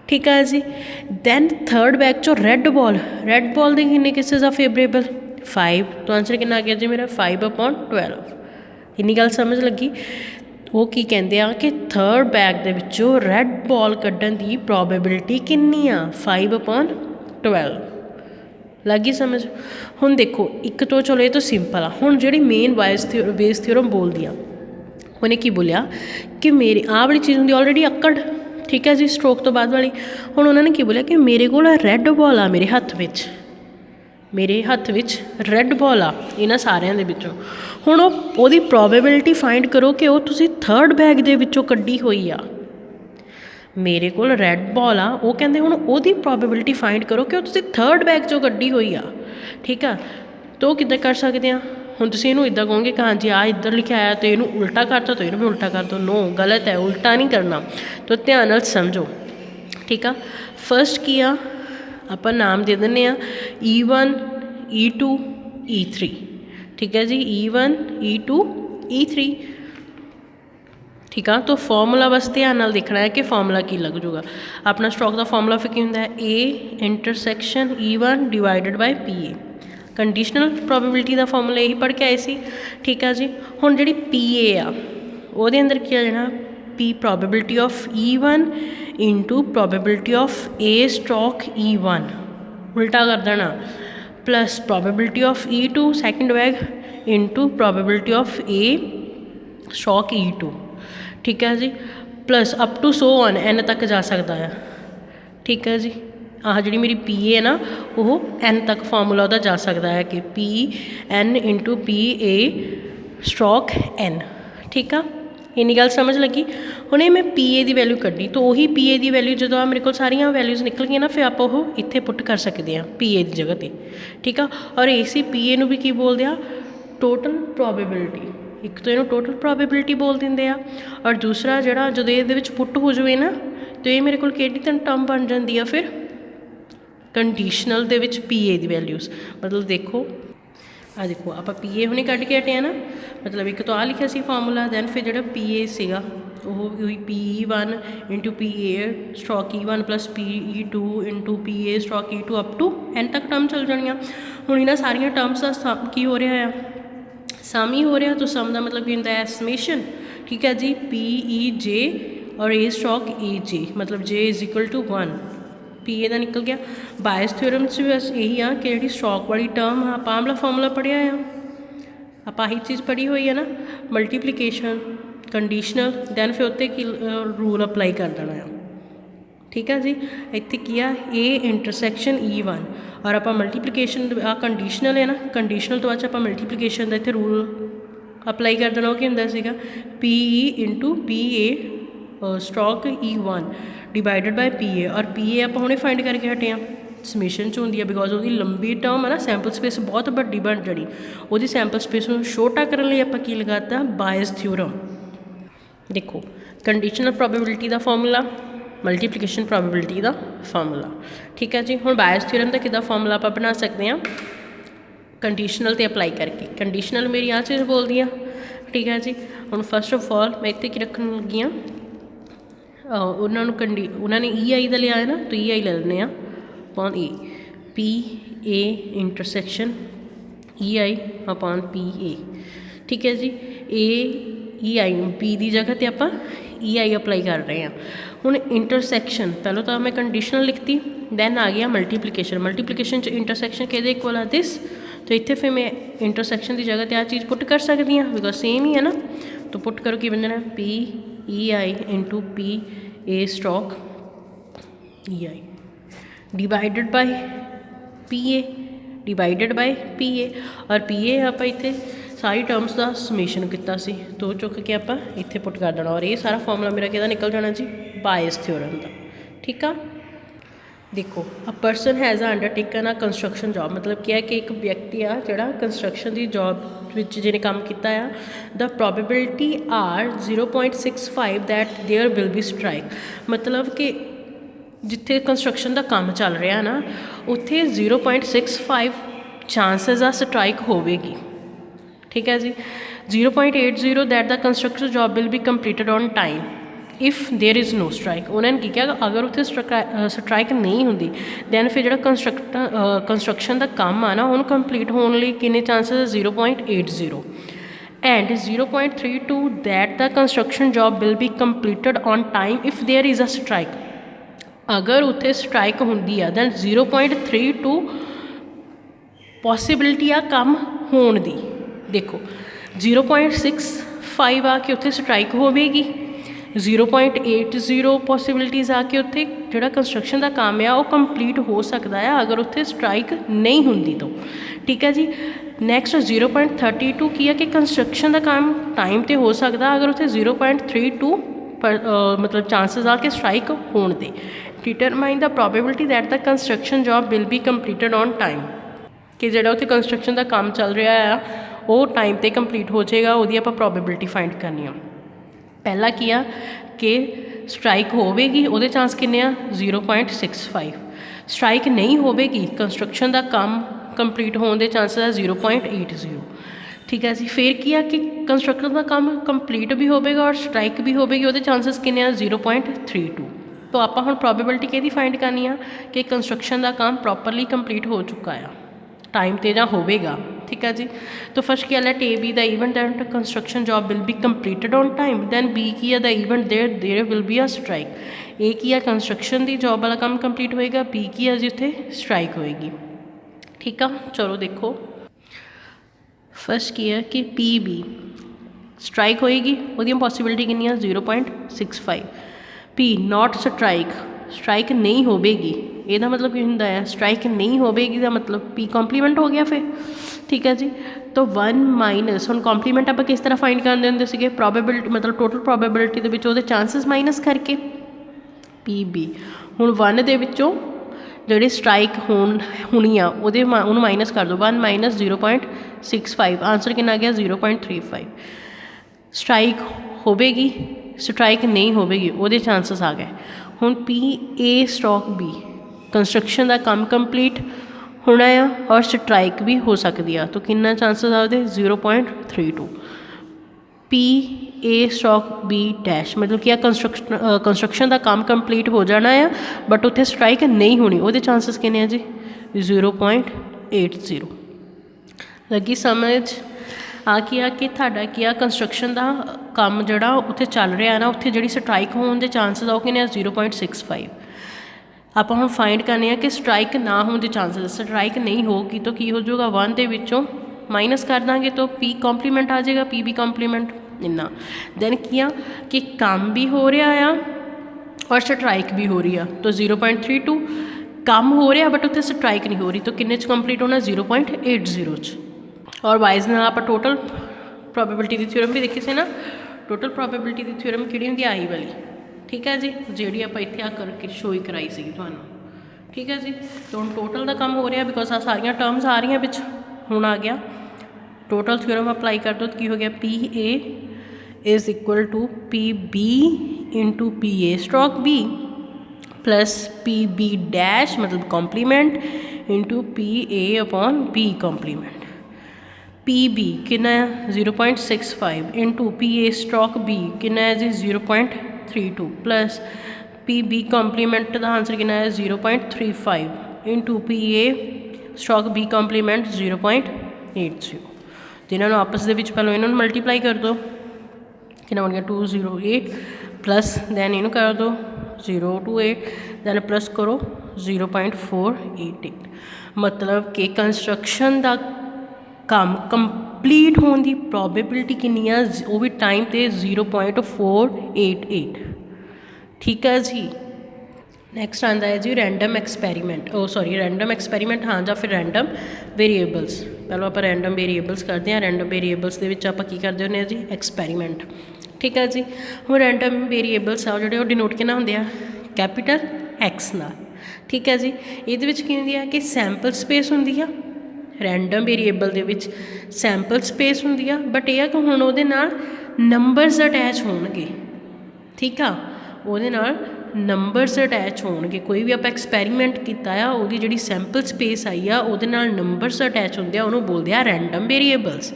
[SPEAKER 1] ठीक है जी। दैन थर्ड बैग चो रैड बॉल के कितने केसेस आ फेवरेबल 5। तो आंसर कितना आ गया जी मेरा 5/12। इन्नी गल समझ लगी। वो की कहते हैं कि थर्ड बैग दे विचों रैड बॉल कड्ढण दी प्रोबेबिलिटी कितनी आ 5/12। लगी समझ। हुण देखो एक तो चलो ये तो सिंपल आ। हुण जिहड़ी मेन बेस थ्योरम बोलदी आ उन्हें की बोलिया कि मेरी आह वाली चीज़ होंगी ऑलरेडी अक्कड़। ठीक है जी, स्ट्रोक तो बाद वाली। हुण उन्होंने की बोलिया कि मेरे को रैड बॉल आ मेरे हत्थ विच रैड बॉल आ इन्हां सारियां दे विचों। हुण ओहदी प्रोबेबिलिटी फाइंड करो कि वो तुसीं थर्ड बैग दे विचों कड्ढी होई आ। मेरे को रैड बॉल आ वो कहते हुण ओहदी प्रोबेबिलिटी फाइंड करो कि वो तुसीं थर्ड बैग चों कड्ढी होई आ। ठीक है, तो किद्दां कर सकते हैं। हुण तुसीं इहनूं इद्दां कहोगे कि हाँ जी आ इधर लिखा आया तो इहनूं उल्टा कर दो तो इहनूं भी उल्टा कर दो। नो, गलत है, उल्टा नहीं करना। तो ध्यान नाल समझो। ठीक है, फर्स्ट की आ आपां नाम दे दिंदे आ E1 E2 E3। ठीक है जी, E1 E2 E3। ठीक है, तो फॉर्मूला बस ध्यान नाल देखना है कि फॉर्मूला की लग जूगा। अपना स्ट्रोक का फॉर्मूला फिर की होंदा है A intersection E1 divided by PA। Conditional probability का फॉर्मूला यही पढ़ के आए सी। ठीक है जी। हुण जिहड़ी PA आ ਉਹਦੇ अंदर की आ जाना P probability of E1 into probability of A stroke E1 उल्टा कर देना plus probability of E2 second bag into probability of A stroke E2। ठीक है जी, plus up to so on N तक जा सकता है। ठीक है जी, आह जी मेरी PA है ना वो N तक फॉर्मूला वह जा सकता है कि PN into PA stroke N। ठीक है, इन्नी गल समझ लगी। हुणे मैं PA की वैल्यू कड्ढी तो वही PA की वैल्यू जो मेरे को सारिया वैल्यूज़ निकल गई ना फिर आप वो इत्थे पुट कर सकते हैं PA की जगह पर। ठीक है, और इसी PA नूं भी की बोलते हैं टोटल प्रोबेबिलिटी। एक तो इन्हूं टोटल प्रोबेबिलिटी बोल देंगे आ और दूसरा जिहड़ा जो ये पुट हो जाए ना तो ये मेरे को किहड़ी टर्म बन जाती है फिर कंडीशनल दे विच PA की वैल्यूज़। मतलब देखो आ देखो आप PA हुणे कढ़ के हटे हैं ना, मतलब एक तो आ लिखा सी फॉर्मूला दैन फिर जो PA सीगा वो PE1 into PA stroke E1 plus PE2 into PA stroke E2 up to N तक टर्म चल जानियां। हुण इन्हां सारियां टर्म्स का की हो रहा है सम ही हो रहा। तो सम का मतलब की होंदा है एस्टिमेशन। ठीक है जी, PEJ और A स्ट्रोक AJ मतलब J is equal to 1 PA का निकल गया। बायस थ्योरम से बस यही आ कि जी स्ट्रोक वाली टर्म आप वाला फॉर्मूला पढ़िया है आप आही चीज़ पढ़ी हुई है ना मल्टीप्लीकेशन कंडीशनल दैन फिर उत्ते की रूल अप्लाई कर देना है। ठीक है जी, इत्थे की आ A इंटरसैक्शन E1 और आप मल्टीप्लीकेशन आ कंडीशनल है ना कंडीशनल तो बाद आप मल्टीप्लीकेशन का इत्थे रूल अप्लाई कर देना। वो होंदा सीगा PE into PA stroke E1 divided by PA और PA आप हुणे फाइंड करके हटे हैं समेशन च होंदी है बिकॉज वो लंबी टर्म है ना सैंपल स्पेस बहुत वड्डी बन जानी वो सैंपल स्पेस में छोटा करने लिए आप की लगाता बायस थ्योरम। देखो कंडीशनल प्रोबेबिलिटी का फॉर्मूला मल्टीप्लीकेशन प्रोबेबिलिटी का फॉर्मूला। ठीक है जी, हुण बायस थ्योरम का किदा फॉर्मूला आप बना सकते हैं कंडीशनल ते अप्लाई करके। कंडीशनल मेरी आ चीज़ बोलती है। ठीक है जी, हुण फस्ट ऑफ ऑल मैं इत्थे की रखन लगी हाँ उन्होंने EI का लिया है ना तो EI ले लेने upon A PA intersection EI upon PA। ठीक है जी, EI P की जगह पर आप EI अप्लाई कर रहे हैं। हुण इंटरसैक्शन पहले तो मैं कंडीशनल लिखती दैन आ गया मल्टीप्लीकेशन इंटरसैक्शन कहते इक्वल आ दिस तो इत्थे फिर मैं इंटरसैक्शन की जगह पर आ चीज़ पुट कर सकती हाँ बिकॉज सेम ही है ना। तो पुट करो कि बन जाना PEI into PA stroke EI divided by PA और PA आप इत्थे सारी टर्म्स का समेशन किया सी तो चुक के आप इत्थे पुट कर देना और ये सारा फॉर्मूला मेरा कि निकल जाना जी बायस थ्योरम का। ठीक है, देखो a person has undertaken a construction job, मतलब क्या है कि एक व्यक्ति आ जिहड़ा कंस्ट्रक्शन की जॉब विच जिन्हें काम किया आ, the probability are 0.65 that there will be strike, मतलब कि जिथे कंस्ट्रक्शन का काम चल रहा ना उत्थे 0.65 चांसिस आ स्ट्राइक होगी। ठीक है जी। 0.80 that the construction job will be completed on time if there is no strike. उन्होंने की किया अगर उत्थे स्ट्राइक नहीं होंगी दैन फिर जो कंस्ट्रक्शन का काम आ ना उन्होंने कंप्लीट होने लिए कितने chances 0.80 and 0.32 that the construction job will be completed on time if there is a strike. अगर उत्थे स्ट्राइक होंगी है दैन 0.32 पॉसिबिलिटी आ काम होने दी। देखो 0.65 आके उत्थे स्ट्राइक होगी, 0.80 पॉसिबिलिटीज़ आके उत्थे जिहड़ा कंस्ट्रक्शन का काम है वो कंप्लीट हो सकता है अगर उत्थे स्ट्राइक नहीं होंगी तो। ठीक है जी। नैक्सट 0.32 की है कि कंस्ट्रक्शन का काम टाइम तो हो सकता अगर उत्थे 0.32 मतलब चांसिस आ कि स्ट्राइक होने दे। Determine the probability that the construction job will be completed on time, कि जिहड़ा उत्थे कंस्ट्रक्शन का काम चल रहा है वो टाइम पर कंप्लीट हो जाएगा, वो आपां प्रोबेबिलिटी फाइंड करनी है। पहला किया कि स्ट्राइक होगी वो चांस किन्ने आ 0.65, स्ट्राइक नहीं होगी कंस्ट्रक्शन का काम कंप्लीट होने के चांसिस है 0.80। ठीक है जी। फिर किया कि कंस्ट्रक्शन का काम कंप्लीट भी होगा और स्ट्राइक भी होगी, वो चांसिस किन्ने आ 0.32। तो आप हम प्रोबेबिलिटी कि फाइंड करनी है कि कंस्ट्रक्शन का काम प्रॉपरली कंप्लीट हो चुका है टाइम पर या होगा। ठीक है जी। तो फर्स्ट क्या let A B the event that construction job will be completed on time, then B की है the event there will be a strike. A की है कंस्ट्रक्शन की जॉब वाला काम कंप्लीट होएगा, बी की है जिथे स्ट्राइक होएगी। ठीक है। चलो देखो फर्स्ट की है कि पी बी स्ट्राइक होएगी, वो पॉसिबिलिटी कितनी है 0.65। पी नॉट स्ट्राइक, स्ट्राइक नहीं होगी, यदा मतलब की होंगे है स्ट्राइक नहीं होगी का मतलब पी कॉम्पलीमेंट हो गया फिर। ठीक है जी। तो 1 माइनस हम कॉम्पलीमेंट आप किस तरह फाइंड करते होंगे थे, प्रोबेबिलिटी मतलब टोटल प्रोबेबिलिटी के चांसिस माइनस करके पी बी हूँ 1 के जी स्ट्राइक होनी आ वो माइनस कर दो 1 माइनस 0.65, आंसर कितना आ गया 0.35। स्ट्राइक होगी स्ट्राइक नहीं होगी वो चांसिस आ गए। हुण P A stroke B construction का काम कंप्लीट होना है और स्ट्राइक भी हो सकती है, तो कितना चांसिस आते 0.32। P A stroke B dash मतलब कि कंस्ट्रक्शन का काम कंप्लीट हो जाना है बट उत्थे स्ट्राइक नहीं होनी, वो चांसिस कितने जी 0.80। लगी समझ आ कि थाड़ा क्या कंस्ट्रक्शन का काम जोड़ा उत्थे चल रहा है ना उत्थे जी स्ट्राइक होने के चांसिस वो कितने 0.65। आप हम फाइंड करने कि स्ट्राइक ना होने के चांसिस, स्ट्राइक नहीं होगी तो की हो जाएगा 1 के विचों माइनस कर देंगे तो पी कॉम्पलीमेंट आ जाएगा, पी बी कॉम्पलीमेंट इन्ना। दैन किया कि काम भी हो रहा है और स्ट्राइक भी हो रही है, तो 0.32 काम हो रहा बट उत्थे स्ट्राइक नहीं हो रही, तो किन्ने कंप्लीट होना 0.80। और वाइज ना आप टोटल प्रोबेबिलिटी की थ्योरम भी देखी से ना, टोटल प्रोबेबिलिटी की थ्योरम कि होंगी आई वाली। ठीक है जी, जी आप इतने आ करके शो ही कराई सी थानू। ठीक है जी। तो हम टोटल का काम हो रहा बिकॉज आ सारिया टर्म्स आ रही बिच, हूँ आ गया टोटल थ्योरम अप्लाई कर दो तो की हो गया P A is equal to P B into P A stroke B plus P B dash मतलब complement into P A upon B complement. P B कितना है 0.65 into P A stroke B कितना है जी 0.32 प्लस पी बी कॉम्पलीमेंट का answer कितना है 0.35 into P A stroke B complement 0.80। जिन्होंने आपस के पहले इन्होंने मल्टीप्लाई कर दो कि बन गया 208 प्लस दैन इनू कर दो 028 दैन प्लस करो 0.488। मतलब कि कंस्ट्रक्शन का काम कंप्लीट होने की प्रोबेबिलिटी कितनी है वो भी टाइम पे 0.488। ठीक है जी। नैक्सट आता है जी random experiment, sorry random experiment हाँ या फिर रैंडम वेरीएबल्स। पहले आप रैंडम वेरीएबल्स करते हैं, रैंडम वेरीएबल्स के आप करते होंगे जी एक्सपैरीमेंट। ठीक है जी। हम रैंडम वेरीएबल्स आ जो डिनोट कितना होंगे कैपिटल एक्स ना, ठीक है जी। ਇਹਦੇ ਵਿੱਚ ਕੀ ਹੁੰਦੀ ਆ ਕਿ ਸੈਂਪਲ ਸਪੇਸ ਹੁੰਦੀ ਆ, ਰੈਂਡਮ ਵੇਰੀਏਬਲ ਦੇ ਵਿੱਚ ਸੈਂਪਲ ਸਪੇਸ ਹੁੰਦੀ ਆ, ਬਟ ਇਹ ਆ ਕਿ ਹੁਣ ਉਹਦੇ ਨਾਲ ਨੰਬਰਸ ਅਟੈਚ ਹੋਣਗੇ। ਠੀਕ ਆ, ਉਹਦੇ ਨਾਲ ਨੰਬਰਸ ਅਟੈਚ ਹੋਣਗੇ। ਕੋਈ ਵੀ ਆਪਾਂ ਐਕਸਪੈਰੀਮੈਂਟ ਕੀਤਾ ਆ, ਉਹਦੀ ਜਿਹੜੀ ਸੈਂਪਲ ਸਪੇਸ ਆਈ ਆ ਉਹਦੇ ਨਾਲ ਨੰਬਰਸ ਅਟੈਚ ਹੁੰਦੇ ਆ, ਉਹਨੂੰ ਬੋਲਦੇ ਆ ਰੈਂਡਮ ਵੇਰੀਏਬਲਸ।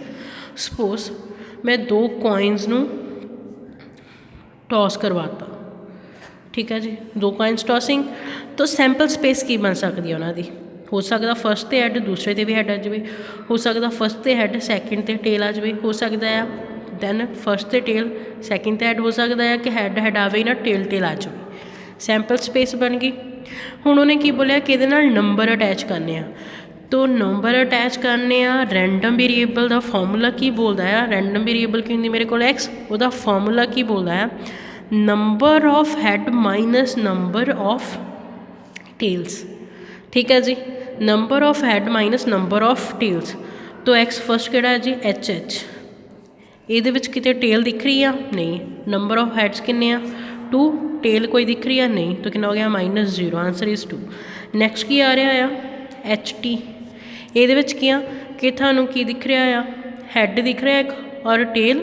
[SPEAKER 1] ਸਪੋਜ਼ ਮੈਂ 2 ਕੋਇਨਸ ਨੂੰ ਟੌਸ ਕਰਵਾਤਾ, ਠੀਕ ਹੈ ਜੀ, 2 ਕੋਇਨਸ ਟੌਸਿੰਗ, ਤਾਂ ਸੈਂਪਲ ਸਪੇਸ ਕੀ ਬਣ ਸਕਦੀ ਹੈ ਉਹਨਾਂ ਦੀ? ਹੋ ਸਕਦਾ ਫਸਟ 'ਤੇ ਹੈਡ ਦੂਸਰੇ 'ਤੇ ਵੀ ਹੈਡ ਆ ਜਾਵੇ, ਹੋ ਸਕਦਾ ਫਸਟ 'ਤੇ ਹੈਡ ਸੈਕਿੰਡ 'ਤੇ ਟੇਲ ਆ ਜਾਵੇ, ਹੋ ਸਕਦਾ ਆ ਦੈਨ ਫਸਟ 'ਤੇ ਟੇਲ ਸੈਕਿੰਡ 'ਤੇ ਹੈਡ, ਹੋ ਸਕਦਾ ਆ ਕਿ ਹੈਡ ਆਵੇ ਨਾ ਟੇਲ ਆ ਜਾਵੇ। ਸੈਂਪਲ ਸਪੇਸ ਬਣ ਗਈ। ਹੁਣ ਉਹਨੇ ਕੀ ਬੋਲਿਆ ਕਿ ਇਹਦੇ ਨਾਲ ਨੰਬਰ ਅਟੈਚ ਕਰਨੇ ਆ, ਤੋ ਨੰਬਰ ਅਟੈਚ ਕਰਨੇ ਆ। ਰੈਂਡਮ ਵੇਰੀਏਬਲ ਦਾ ਫਾਰਮੂਲਾ ਕੀ ਬੋਲਦਾ ਆ? ਰੈਂਡਮ ਵੇਰੀਏਬਲ ਕੀ ਹੁੰਦੀ ਮੇਰੇ ਕੋਲ x, ਉਹਦਾ ਫਾਰਮੂਲਾ ਕੀ ਬੋਲਦਾ ਆ? Number of head minus number of tales. ਠੀਕ ਹੈ ਜੀ, number of head minus number of tales. ਤੋ x ਫਸਟ ਕਿਹੜਾ ਹੈ ਜੀ? HH। ਇਹਦੇ ਵਿੱਚ ਕਿਤੇ ਟੇਲ ਦਿਖ ਰਹੀ ਆ? ਨਹੀਂ। ਨੰਬਰ ਆਫ ਹੈਡਸ ਕਿੰਨੇ ਆ? 2। ਟੇਲ ਕੋਈ ਦਿਖ ਰਹੀ ਆ? ਨਹੀਂ। ਤਾਂ ਕਿੰਨਾ ਹੋ ਗਿਆ? -0। Answer is 2। ਨੈਕਸਟ ਕੀ ਆ ਰਿਹਾ ਆ? HT। ਇਹਦੇ ਵਿੱਚ ਕੀ ਆ ਕਿ ਤੁਹਾਨੂੰ ਕੀ ਦਿਖ ਰਿਹਾ ਆ? ਹੈਡ ਦਿਖ ਰਿਹਾ ਇੱਕ ਔਰ ਟੇਲ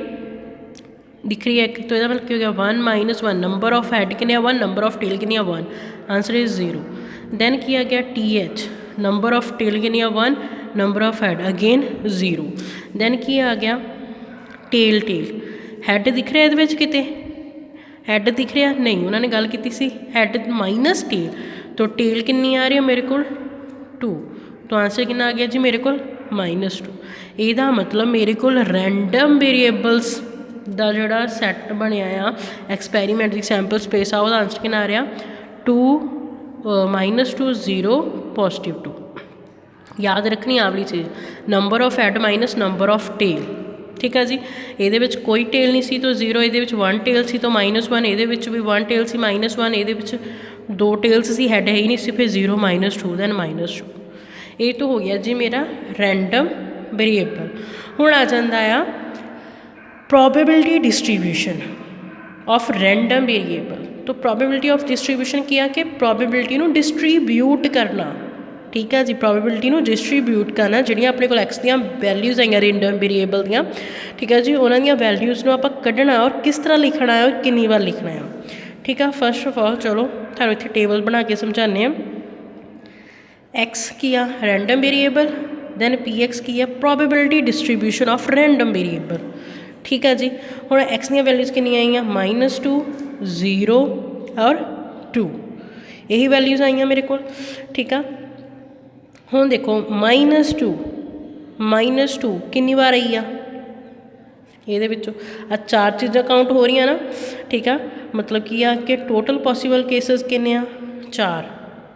[SPEAKER 1] ਦਿਖ ਰਹੀ ਹੈ ਇੱਕ, ਤਾਂ ਇਹਦਾ ਮਤਲਬ ਕੀ ਹੋ ਗਿਆ? 1 - 1। ਨੰਬਰ ਆਫ ਹੈਡ ਕਿੰਨੇ ਆ? 1। ਨੰਬਰ ਆਫ ਟੇਲ ਕਿੰਨੀ ਆ? 1। Answer is 0। ਦੈਨ ਕੀ ਆ ਗਿਆ? TH। ਨੰਬਰ ਆਫ ਟੇਲ ਕਿੰਨੀ ਆ? 1। Number of head again 0। Then ਕੀ ਆ ਗਿਆ? ਟੇਲ। ਹੈਡ ਦਿਖ ਰਿਹਾ ਇਹਦੇ ਵਿੱਚ ਕਿਤੇ? ਹੈਡ ਦਿਖ ਰਿਹਾ? ਨਹੀਂ। ਉਹਨਾਂ ਨੇ ਗੱਲ ਕੀਤੀ ਸੀ ਹੈਡ ਮਾਈਨਸ ਟੇਲ, ਤਾਂ ਟੇਲ ਕਿੰਨੀ ਆ ਰਹੀ ਹੈ ਮੇਰੇ ਕੋਲ? 2। ਤਾਂ ਆਂਸਰ ਕਿੰਨਾ ਆ ਗਿਆ ਜੀ ਮੇਰੇ ਕੋਲ? -2। ਇਹਦਾ ਮਤਲਬ ਮੇਰੇ ਕੋਲ ਰੈਂਡਮ ਵੇਰੀਏਬਲਸ ਦਾ ਜਿਹੜਾ ਸੈੱਟ ਬਣਿਆ ਆ, ਐਕਸਪੈਰੀਮੈਂਟ ਦੀ ਸੈਂਪਲ ਸਪੇਸ ਆ, ਉਹਦਾ ਆਂਸਰ ਕਿੰਨਾ ਆ ਰਿਹਾ? 2 -2 0 +2। ਯਾਦ ਰੱਖਣੀ ਆ ਵਾਲੀ ਚੀਜ਼, number of head minus number of tail. ਠੀਕ ਹੈ ਜੀ। ਇਹਦੇ ਵਿੱਚ ਕੋਈ ਟੇਲ ਨਹੀਂ ਸੀ ਤਾਂ 0, ਇਹਦੇ ਵਿੱਚ 1 ਟੇਲ ਸੀ ਤਾਂ -1, ਇਹਦੇ ਵਿੱਚ ਵੀ 1 ਟੇਲ ਸੀ -1, ਇਹਦੇ ਵਿੱਚ 2 ਟੇਲਸ ਸੀ, ਹੈਡ ਹੈ ਹੀ ਨਹੀਂ ਸੀ, ਫਿਰ 0 -2 ਦੈਨ -2। ਇਹ ਤਾਂ ਹੋ ਗਿਆ ਜੀ ਮੇਰਾ ਰੈਂਡਮ ਵੇਰੀਏਬਲ। ਹੁਣ ਆ ਜਾਂਦਾ ਆ probability distribution of random variable. ਤਾਂ ਪ੍ਰੋਬੇਬਿਲਿਟੀ ਆਫ ਡਿਸਟਰੀਬਿਊਸ਼ਨ ਕੀ ਆ ਕਿ ਪ੍ਰੋਬੇਬਿਲਿਟੀ ਨੂੰ ਡਿਸਟਰੀਬਿਊਟ ਕਰਨਾ। ਠੀਕ ਹੈ ਜੀ, ਪ੍ਰੋਬੇਬਿਲਿਟੀ ਨੂੰ ਡਿਸਟਰੀਬਿਊਟ ਕਰਨਾ। ਜਿਹੜੀਆਂ ਆਪਣੇ ਕੋਲ ਐਕਸ ਦੀਆਂ ਵੈਲਿਊਜ਼ ਆਈਆਂ ਰੈਂਡਮ ਵੇਰੀਏਬਲ ਦੀਆਂ, ਠੀਕ ਹੈ ਜੀ, ਉਹਨਾਂ ਦੀਆਂ ਵੈਲਿਊਜ਼ ਨੂੰ ਆਪਾਂ ਕੱਢਣਾ ਔਰ ਕਿਸ ਤਰ੍ਹਾਂ ਲਿਖਣਾ ਹੈ ਔਰ ਕਿੰਨੀ ਵਾਰ ਲਿਖਣਾ ਆ। ਠੀਕ ਆ, ਫਸਟ ਆਫ ਆਲ ਚਲੋ ਤੁਹਾਨੂੰ ਇੱਥੇ ਟੇਬਲ ਬਣਾ ਕੇ ਸਮਝਾਉਂਦੇ ਹਾਂ। ਐਕਸ ਕੀ ਆ? Random variable. ਦੈਨ PX ਕੀ ਆ? Probability distribution of random variable. ਠੀਕ ਹੈ ਜੀ। ਹੁਣ ਐਕਸ ਦੀਆਂ ਵੈਲਿਊਜ਼ ਕਿੰਨੀਆਂ ਆਈਆਂ? -2, 0 ਔਰ 2। ਇਹੀ ਵੈਲਿਊਜ਼ ਆਈਆਂ ਮੇਰੇ ਕੋਲ। ਠੀਕ ਆ, ਹੁਣ ਦੇਖੋ -2 ਕਿੰਨੀ ਵਾਰ ਆਈ ਆ? ਇਹਦੇ ਵਿੱਚੋਂ ਆ 4 ਚੀਜ਼ਾਂ ਕਾਊਂਟ ਹੋ ਰਹੀਆਂ ਨਾ। ਠੀਕ ਆ, ਮਤਲਬ ਕੀ ਆ ਕਿ ਟੋਟਲ ਪੋਸੀਬਲ ਕੇਸਿਸ ਕਿੰਨੇ ਆ? 4।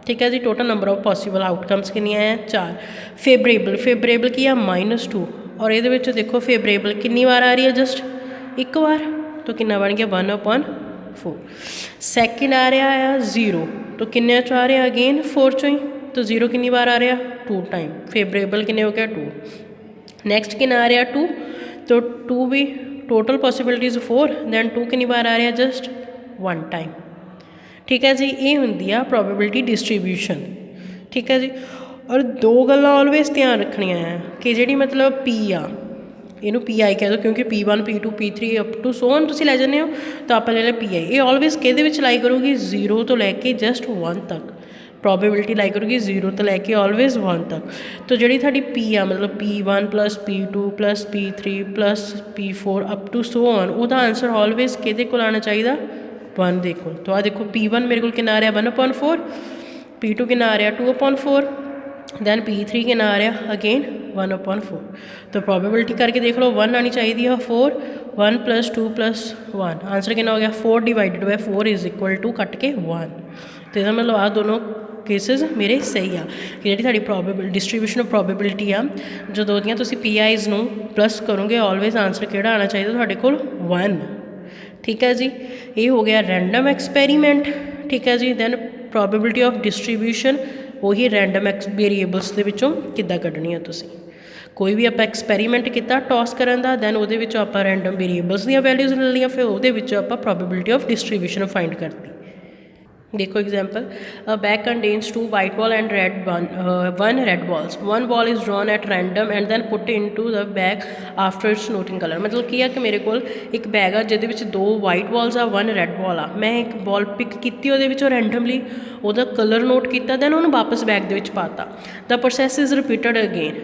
[SPEAKER 1] ਠੀਕ ਹੈ ਜੀ, total number of possible outcomes ਕਿੰਨੀਆਂ ਆ? 4। ਫੇਵਰੇਬਲ ਕੀ ਆ? -2। ਔਰ ਇਹਦੇ ਵਿੱਚ ਦੇਖੋ ਫੇਵਰੇਬਲ ਕਿੰਨੀ ਵਾਰ ਆ ਰਹੀ ਹੈ? ਜਸਟ 1 ਵਾਰ। ਤਾਂ ਕਿੰਨਾ ਬਣ ਗਿਆ? 1/4। ਸੈਕਿੰਡ ਆ ਰਿਹਾ ਆ 0, ਤਾਂ ਕਿੰਨੇ 'ਚੋਂ ਆ ਰਿਹਾ? ਅਗੇਨ 4 'ਚੋਂ ਹੀ। ਤਾਂ 0 ਕਿੰਨੀ ਵਾਰ ਆ ਰਿਹਾ? 2 ਟਾਈਮ। ਫੇਵਰੇਬਲ ਕਿੰਨੇ ਹੋ ਗਿਆ? 2। ਨੈਕਸਟ ਕਿੰਨਾ ਆ ਰਿਹਾ? 2। ਤਾਂ 2 ਵੀ ਟੋਟਲ ਪੋਸੀਬਿਲਿਟੀਜ਼ 4, ਦੈਨ 2 ਕਿੰਨੀ ਵਾਰ ਆ ਰਿਹਾ? Just 1 time. ਠੀਕ ਹੈ ਜੀ, ਇਹ ਹੁੰਦੀ ਆ ਪ੍ਰੋਬੇਬਿਲਿਟੀ ਡਿਸਟਰੀਬਿਊਸ਼ਨ। ਠੀਕ ਹੈ ਜੀ। ਔਰ 2 ਗੱਲਾਂ ਆਲਵੇਜ਼ ਧਿਆਨ ਰੱਖਣੀਆਂ ਆ ਕਿ ਜਿਹੜੀ ਮਤਲਬ P ਆ, ਇਹਨੂੰ PI ਕਹਿ ਦਿਓ, ਕਿਉਂਕਿ P1 P2 P3 up to so on ਤੁਸੀਂ ਲੈ ਜਾਂਦੇ ਹੋ, ਤਾਂ ਆਪਾਂ ਲੈ ਲਿਆ PI। ਇਹ ਆਲਵੇਜ਼ ਕਿਹਦੇ ਵਿੱਚ ਲਾਈ ਕਰੂਗੀ? 0 ਤੋਂ ਲੈ ਕੇ ਜਸਟ 1 ਤੱਕ। ਪ੍ਰੋਬੇਬਿਲਿਟੀ ਲਾਈ ਕਰੂਗੀ 0 ਤੋਂ ਲੈ ਕੇ ਆਲਵੇਜ਼ 1 ਤੱਕ। ਤਾਂ ਜਿਹੜੀ ਤੁਹਾਡੀ P ਆ, ਮਤਲਬ P1 + P2 + P3 + P4 up to so on, ਉਹਦਾ ਆਂਸਰ ਆਲਵੇਜ਼ ਕਿਹਦੇ ਕੋਲ ਆਉਣਾ ਚਾਹੀਦਾ? 1 ਦੇ ਕੋਲ। ਤਾਂ ਆਹ ਦੇਖੋ P1 ਮੇਰੇ ਕੋਲ ਕਿੰਨਾ ਆ ਰਿਹਾ? 1/4। P2 ਕਿੰਨਾ ਆ ਰਿਹਾ? 2/4। ਦੈਨ P3 ਕਿੰਨਾ ਆ ਰਿਹਾ? ਅਗੇਨ 1/4। ਤਾਂ ਪ੍ਰੋਬੇਬਿਲਿਟੀ ਕਰਕੇ ਦੇਖ ਲਓ, 1 ਆਉਣੀ ਚਾਹੀਦੀ ਆ। 4 1 + 2 + 1, ਆਂਸਰ ਕਿੰਨਾ ਹੋ ਗਿਆ? 4 / 4 = ਕੱਟ ਕੇ 1। ਅਤੇ ਇਹਦਾ ਮਤਲਬ ਆਹ ਦੋਨੋਂ ਕੇਸਿਸ ਮੇਰੇ ਸਹੀ ਆ ਕਿ ਜਿਹੜੀ ਤੁਹਾਡੀ ਪ੍ਰੋਬੇਬਿਲ ਡਿਸਟਰੀਬਿਊਸ਼ਨ ਆਫ ਪ੍ਰੋਬੇਬਿਲਿਟੀ ਆ, ਜਦੋਂ ਉਹਦੀਆਂ ਤੁਸੀਂ PIs ਨੂੰ ਪਲੱਸ ਕਰੋਗੇ, ਆਲਵੇਜ਼ ਆਂਸਰ ਕਿਹੜਾ ਆਉਣਾ ਚਾਹੀਦਾ ਤੁਹਾਡੇ ਕੋਲ? 1। ਠੀਕ ਹੈ ਜੀ, ਇਹ ਹੋ ਗਿਆ ਰੈਂਡਮ ਐਕਸਪੈਰੀਮੈਂਟ। ਠੀਕ ਹੈ ਜੀ। ਦੈਨ ਪ੍ਰੋਬੇਬਿਲਿਟੀ ਆਫ ਡਿਸਟਰੀਬਿਊਸ਼ਨ, ਉਹੀ ਰੈਂਡਮ ਵੇਰੀਏਬਲਸ ਦੇ ਵਿੱਚੋਂ ਕਿੱਦਾਂ ਕੱਢਣੀ ਆ ਤੁਸੀਂ। ਕੋਈ ਵੀ ਆਪਾਂ ਐਕਸਪੈਰੀਮੈਂਟ ਕੀਤਾ ਟੌਸ ਕਰਨ ਦਾ, ਦੈਨ ਉਹਦੇ ਵਿੱਚੋਂ ਆਪਾਂ ਰੈਂਡਮ ਵੇਰੀਏਬਲਸ ਦੀਆਂ ਵੈਲਿਊਜ਼ ਲੈ ਲਈਆਂ, ਫਿਰ ਉਹਦੇ ਵਿੱਚੋਂ ਆਪਾਂ ਪ੍ਰੋਬੇਬਿਲਿਟੀ ਆਫ ਡਿਸਟਰੀਬਿਊਸ਼ਨ ਫਾਈਂਡ ਕਰਤੀ। देखो example, a bag contains 2 white ball and one red balls, one ball is drawn at random and then put into the bag after its noting colour. मतलब की है कि मेरे को एक bag आ जिहदे विच 2 वाइट बॉल्स आ, 1 रैड बॉल आ, मैं एक बॉल पिक की उहदे विचों रैंडमली उहदा कलर नोट किया, दैन उहनूं वापस बैग दे विच पाता। The process is repeated again,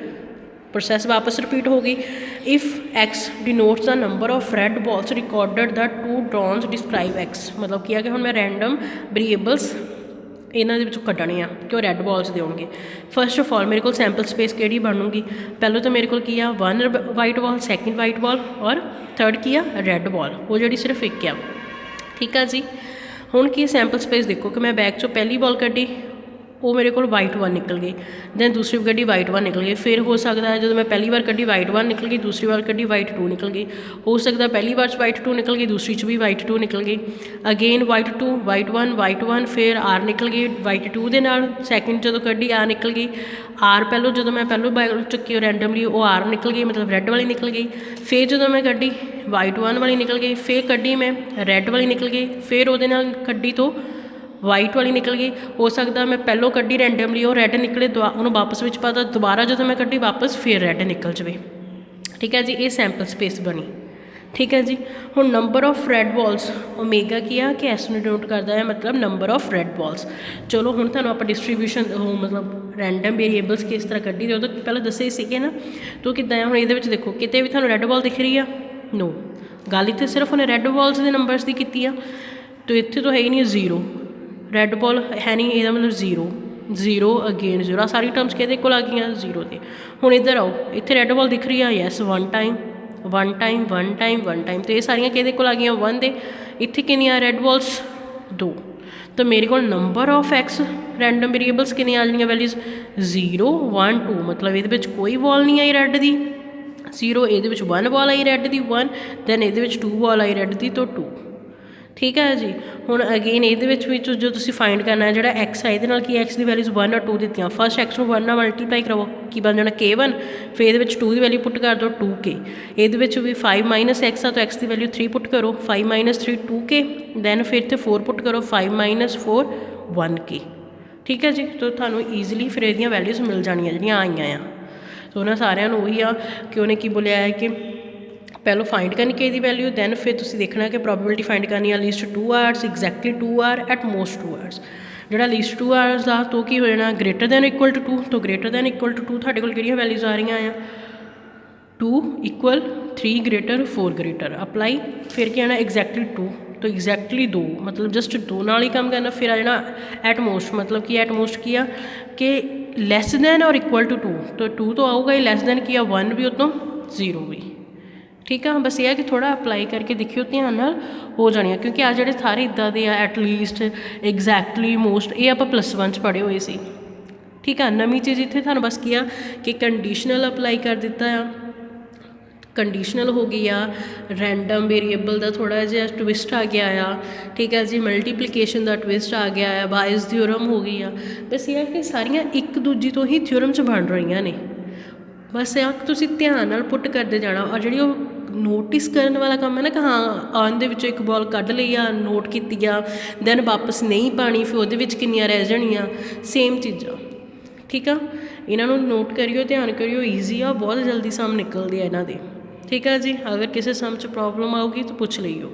[SPEAKER 1] process वापस रिपीट हो गई। If X denotes the number of red balls recorded the 2 draws describe X. मतलब की है कि हुण मैं रैंडम वेरीएबल्स इन्हां दे विचों कड्ढणे आ कि वो रैड बॉल्स दे होणगे। फस्ट ऑफ ऑल मेरे को सैंपल स्पेस किहड़ी बनूगी, पहले तो मेरे को की आ 1 white ball, second white ball और थर्ड की आ रैड बॉल, वो जिहड़ी सिर्फ एक आ। ठीक है जी, हुण की सैंपल स्पेस देखो कि मैं बैग चों पहली बॉल कड्ढी, वो मेरे को वाइट 1 निकल गई, दैन दूसरी कड्ढी वाइट 1 निकल गई। फिर हो सकता है जो मैं पहली बार कड्ढी वाइट 1 निकल गई, दूसरी बार कड्ढी वाइट 2 निकल गई। हो सकता है पहली बार वाइट 2 निकल गई, दूसरी च भी वाइट 2 निकल गई। अगेन वाइट 2 वाइट 1 फिर आर निकल गई वाइट 2 दे नाल, सैकेंड जो कड्ढी आर निकल गई। आर पहलों जो मैं पहलों बैग चुकी रैंडमली वो आर निकल गई, मतलब रैड वाली निकल गई। फिर जो मैं कड्ढी वाइट 1 वाली निकल गई, फिर कड्ढी मैं रैड वाली निकल गई, फिर वो कड्ढी तो वाइट वाली निकल गई। हो सकता मैं पहलों कड्ढी रैंडमली वो रैड निकले, उन्होंने वापस विच पाता, दोबारा जो मैं कड्ढी वापस फिर रैड निकल जाए। ठीक है जी, ये सैंपल स्पेस बनी। ठीक है जी, हुण number of red balls omega की आ कि एस नूं डिनोट करता है, मतलब नंबर ऑफ रैड बॉल्स। चलो हुण तुहानूं आपां डिस्ट्रीब्यूशन मतलब रैंडम वेरीएबल्स किस तरह कड्ढी दे, तो पहले दस्से सीगे ना, तो किद्दां आ। हुण इहदे विच देखो किते भी तुहानूं रैड बॉल दिख रही है, नो, गल इत्थे सिर्फ उन्हें रैड बॉल्स के नंबर्स की कीती आ, तो इत्थे तो है ही नहीं जीरो, रैड बॉल है नहीं, यदा मतलब जीरो जीरो अगेन जीरो, सारी टर्म्स कि आ गई जीरो के। हुण इधर आओ, इतने रैड बॉल दिख रही है, yes 1 time 1 time 1 time 1 time, तो ये सारिया कि आ गई 1 दे। इत्थे कितनी रैड बॉल्स 2, तो मेरे को number of x random variables कितनी आ जाएंगे वैल्यूज़ 0 1 2, मतलब ये कोई बॉल नहीं आई रैड की 0, ये 1 बॉल आई रैड की 1, दैन ये 2 बॉल आई रैड की तो 2। ठीक है जी, हुण अगेन ये जो तुसीं फाइंड करना है, जो एक्स है ये की एक्स की वैल्यूज़ 1 और 2 दित्तियां, फस्ट एक्स को 1 मल्टीप्लाई करो की बन जाना K1, फिर ये 2 की वैल्यू पुट कर दो 2K, ये भी 5 माइनस एक्स आ, तो एक्स की वैल्यू 3 पुट करो, 5 माइनस 3 2K, दैन फिर तो 4 पुट करो, 5 माइनस 4 1K। ठीक है जी, तो थानू ईजिली फिर ये वैल्यूज़ मिल जानियां जिहड़ियां आईयां आ। तो उन्होंने सारिਆਂ ਨੂੰ ਉਹੀ आ कि उन्हें की बोलिया है कि पहलों फाइंड करनी K की वैल्यू, दैन फिर तुसीं देखना कि प्रोबेबिलिटी फाइंड करनी है least 2 hours, exactly 2 hour at most 2 hours. जो लीस्ट 2 आवर्स का तो की हो जाना ग्रेटर दैन इक्वल टू 2, तो ग्रेटर दैन इक्वल टू 2 तुहाडे कोल किहड़ियां वैल्यूज़ आ रही हैं 2 इक्वल 3 ग्रेटर 4 ग्रेटर अप्लाई, फिर क्या आना एग्जैक्टली 2, तो एग्जैक्टली 2 मतलब जस्ट 2 नाल ही काम करना। फिर आ जाना एट मोस्ट, मतलब कि एट मोस्ट की कि लैस दैन और इक्वल टू 2, तो 2 तो आऊगा ही, लैस दैन की 1 भी उतों 0 भी। ठीक है, बस ये है कि थोड़ा अप्लाई करके देखियो, ध्यान नाल हो जानी, क्योंकि आ जो सारे इदा दे एटलीस्ट एग्जैक्टली मोस्ट ये आप +1 पढ़े हुए सी। ठीक है, नवी चीज़ इतने थानू बस किया कि कंडीशनल अप्लाई कर दिता है, कंडीशनल हो गई आ, रैंडम वेरीएबल का थोड़ा जिहा ट्विस्ट आ गया आ। ठीक है जी, मल्टीप्लीकेशन का ट्विस्ट आ गया है, बायस थ्योरम हो गई आ। बस ये है कि सारियां एक दूजी तो ही थ्योरम च बन रही ने, बस आ तुसीं ध्यान नाल पुट करते जाना। और जी नोटिस करने वाला काम है ना कि हाँ आंदे विचों एक बॉल कढ़ ली आ, नोट की दैन वापस नहीं पानी, फिर वो किनियां रह जानियां, सेम चीज़ा। ठीक है, इन्हों नोट करियो, ध्यान करियो, ईजी आ, बहुत जल्दी सम निकलती है इन्हों की। ठीक है जी, अगर किसी सम च प्रॉब्लम आऊगी तो पूछ लियो।